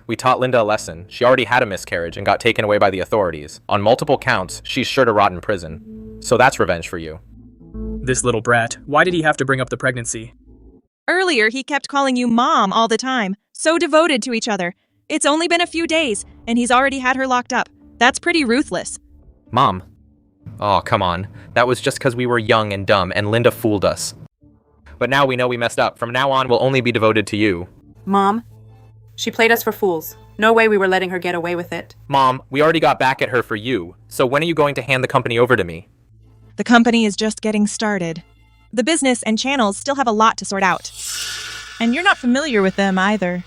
we taught Linda a lesson. She already had a miscarriage and got taken away by the authorities. On multiple counts, she's sure to rot in prison. So that's revenge for you. This little brat. Why did he have to bring up the pregnancy? Earlier, he kept calling you Mom all the time. So devoted to each other. It's only been a few days, and he's already had her locked up. That's pretty ruthless. Mom. Oh, come on. That was just because we were young and dumb, and Linda fooled us. But now we know we messed up. From now on, we'll only be devoted to you. Mom, she played us for fools. No way we were letting her get away with it. Mom, we already got back at her for you. So when are you going to hand the company over to me? The company is just getting started. The business and channels still have a lot to sort out. And you're not familiar with them either.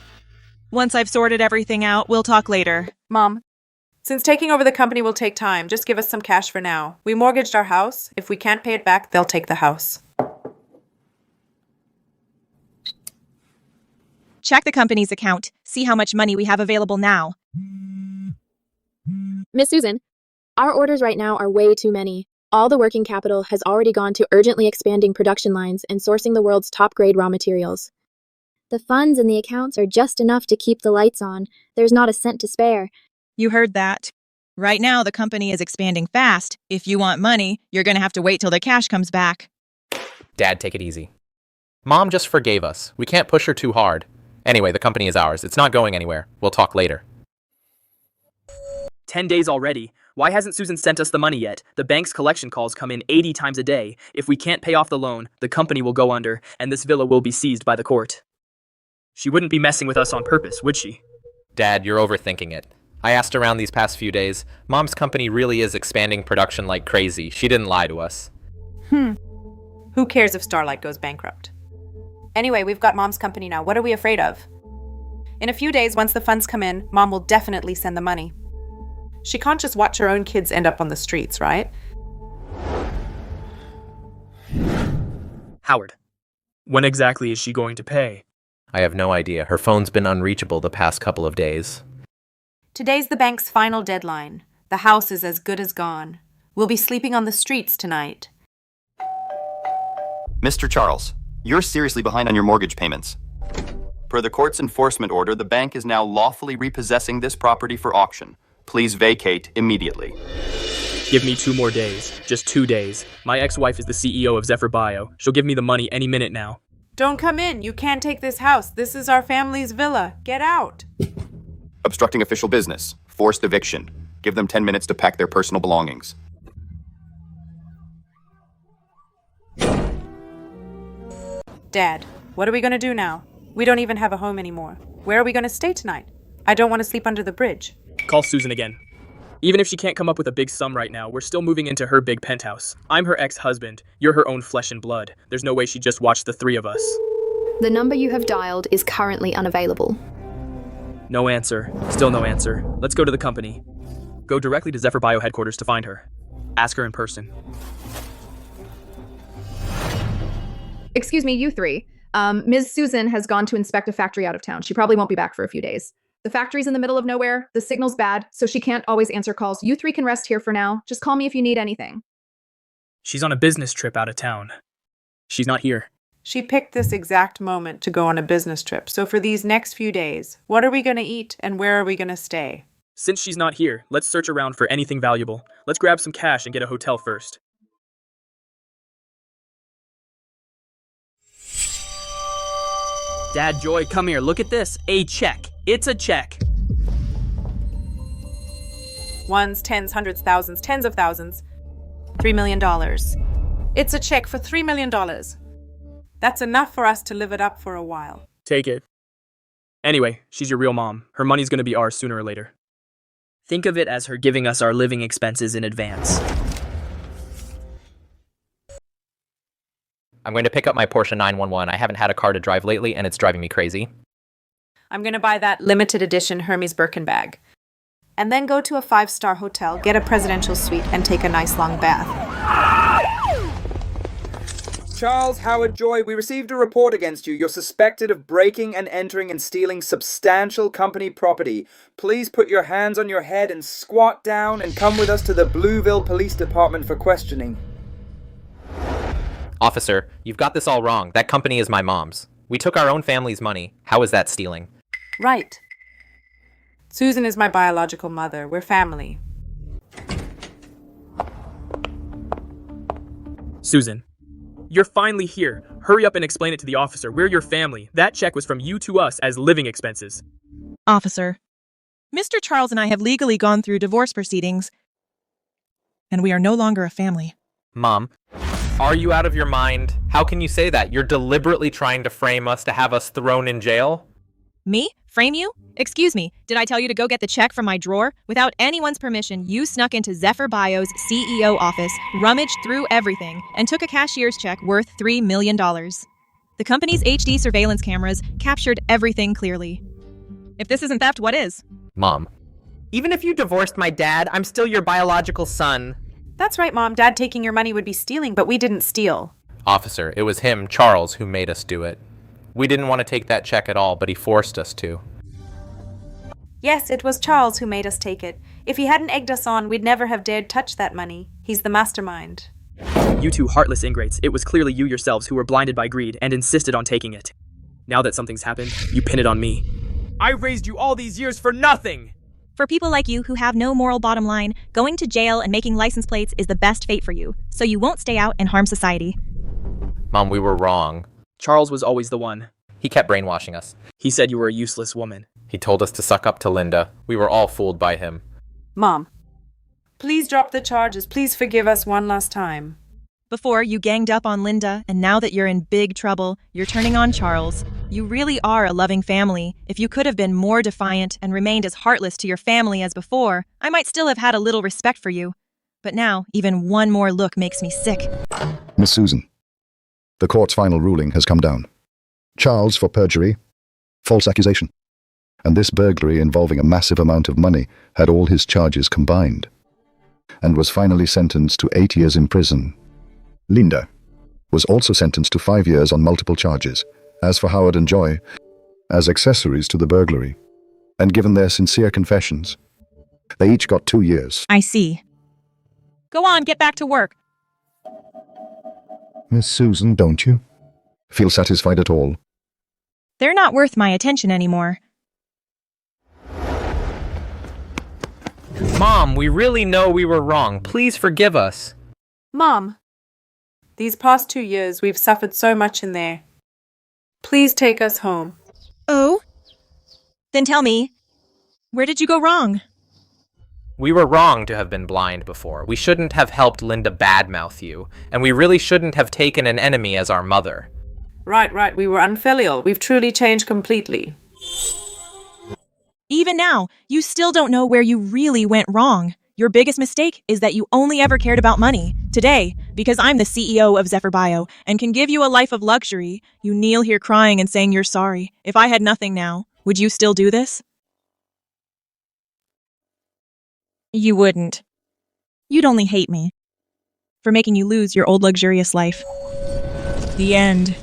Once I've sorted everything out, we'll talk later. Mom, since taking over the company will take time, just give us some cash for now. We mortgaged our house. If we can't pay it back, they'll take the house. Check the company's account. See how much money we have available now. Miss Susan, our orders right now are way too many. All the working capital has already gone to urgently expanding production lines and sourcing the world's top-grade raw materials. The funds in the accounts are just enough to keep the lights on. There's not a cent to spare. You heard that. Right now, the company is expanding fast. If you want money, you're going to have to wait till the cash comes back. Dad, take it easy. Mom just forgave us. We can't push her too hard. Anyway, the company is ours. It's not going anywhere. We'll talk later. 10 days already. Why hasn't Susan sent us the money yet? The bank's collection calls come in 80 times a day. If we can't pay off the loan, the company will go under, and this villa will be seized by the court. She wouldn't be messing with us on purpose, would she? Dad, you're overthinking it. I asked around these past few days. Mom's company really is expanding production like crazy. She didn't lie to us. Who cares if Starlight goes bankrupt? Anyway, we've got Mom's company now. What are we afraid of? In a few days, once the funds come in, Mom will definitely send the money. She can't just watch her own kids end up on the streets, right? Howard, when exactly is she going to pay? I have no idea. Her phone's been unreachable the past couple of days. Today's the bank's final deadline. The house is as good as gone. We'll be sleeping on the streets tonight. Mr. Charles, you're seriously behind on your mortgage payments. Per the court's enforcement order, the bank is now lawfully repossessing this property for auction. Please vacate immediately. Give me 2 more days. Just 2 days. My ex-wife is the CEO of Zephyr Bio. She'll give me the money any minute now. Don't come in. You can't take this house. This is our family's villa. Get out. Obstructing official business. Forced eviction. Give them 10 minutes to pack their personal belongings. Dad, what are we going to do now? We don't even have a home anymore. Where are we going to stay tonight? I don't want to sleep under the bridge. Call Susan again. Even if she can't come up with a big sum right now, we're still moving into her big penthouse. I'm her ex-husband. You're her own flesh and blood. There's no way she'd just watch the 3 of us. The number you have dialed is currently unavailable. No answer. Still no answer. Let's go to the company. Go directly to Zephyr Bio headquarters to find her. Ask her in person. Excuse me, you 3. Ms. Susan has gone to inspect a factory out of town. She probably won't be back for a few days. The factory's in the middle of nowhere. The signal's bad, so she can't always answer calls. You 3 can rest here for now. Just call me if you need anything. She's on a business trip out of town. She's not here. She picked this exact moment to go on a business trip. So for these next few days, what are we going to eat and where are we going to stay? Since she's not here, let's search around for anything valuable. Let's grab some cash and get a hotel first. Dad, Joy, come here. Look at this. A check. It's a check. Ones, tens, hundreds, thousands, tens of thousands. $3 million. It's a check for $3 million. That's enough for us to live it up for a while. Take it. Anyway, she's your real mom. Her money's gonna be ours sooner or later. Think of it as her giving us our living expenses in advance. I'm going to pick up my Porsche 911. I haven't had a car to drive lately, and it's driving me crazy. I'm going to buy that limited edition Hermes Birkin bag. And then go to a 5-star hotel, get a presidential suite, and take a nice long bath. Charles Howard Joy, we received a report against you. You're suspected of breaking and entering and stealing substantial company property. Please put your hands on your head and squat down and come with us to the Blueville Police Department for questioning. Officer, you've got this all wrong. That company is my mom's. We took our own family's money. How is that stealing? Right. Susan is my biological mother. We're family. Susan, you're finally here. Hurry up and explain it to the officer. We're your family. That check was from you to us as living expenses. Officer, Mr. Charles and I have legally gone through divorce proceedings, and we are no longer a family. Mom, are you out of your mind? How can you say that? You're deliberately trying to frame us to have us thrown in jail? Me? Frame you? Excuse me, did I tell you to go get the check from my drawer? Without anyone's permission, you snuck into Zephyr Bio's CEO office, rummaged through everything, and took a cashier's check worth $3 million. The company's HD surveillance cameras captured everything clearly. If this isn't theft, what is? Mom. Even if you divorced my dad, I'm still your biological son. That's right, Mom. Dad taking your money would be stealing, but we didn't steal. Officer, it was him, Charles, who made us do it. We didn't want to take that check at all, but he forced us to. Yes, it was Charles who made us take it. If he hadn't egged us on, we'd never have dared touch that money. He's the mastermind. You two heartless ingrates. It was clearly you yourselves who were blinded by greed and insisted on taking it. Now that something's happened, you pin it on me. I raised you all these years for nothing! For people like you who have no moral bottom line, going to jail and making license plates is the best fate for you, so you won't stay out and harm society. Mom, we were wrong. Charles was always the one. He kept brainwashing us. He said you were a useless woman. He told us to suck up to Linda. We were all fooled by him. Mom, please drop the charges. Please forgive us one last time. Before, you ganged up on Linda, and now that you're in big trouble, you're turning on Charles. You really are a loving family. If you could have been more defiant and remained as heartless to your family as before, I might still have had a little respect for you. But now, even one more look makes me sick. Miss Susan, the court's final ruling has come down. Charles for perjury, false accusation, and this burglary involving a massive amount of money had all his charges combined, and was finally sentenced to 8 years in prison. Linda was also sentenced to 5 years on multiple charges, as for Howard and Joy, as accessories to the burglary, and given their sincere confessions, they each got 2 years. I see. Go on, get back to work. Miss Susan, don't you feel satisfied at all? They're not worth my attention anymore. Mom, we really know we were wrong. Please forgive us. Mom, these past 2 years we've suffered so much in there. Please take us home. Oh? Then tell me, where did you go wrong? We were wrong to have been blind before. We shouldn't have helped Linda badmouth you, and we really shouldn't have taken an enemy as our mother. Right, we were unfilial. We've truly changed completely. Even now, you still don't know where you really went wrong. Your biggest mistake is that you only ever cared about money. Today, because I'm the CEO of Zephyr Bio and can give you a life of luxury, you kneel here crying and saying you're sorry. If I had nothing now, would you still do this? You wouldn't. You'd only hate me for making you lose your old luxurious life. The end.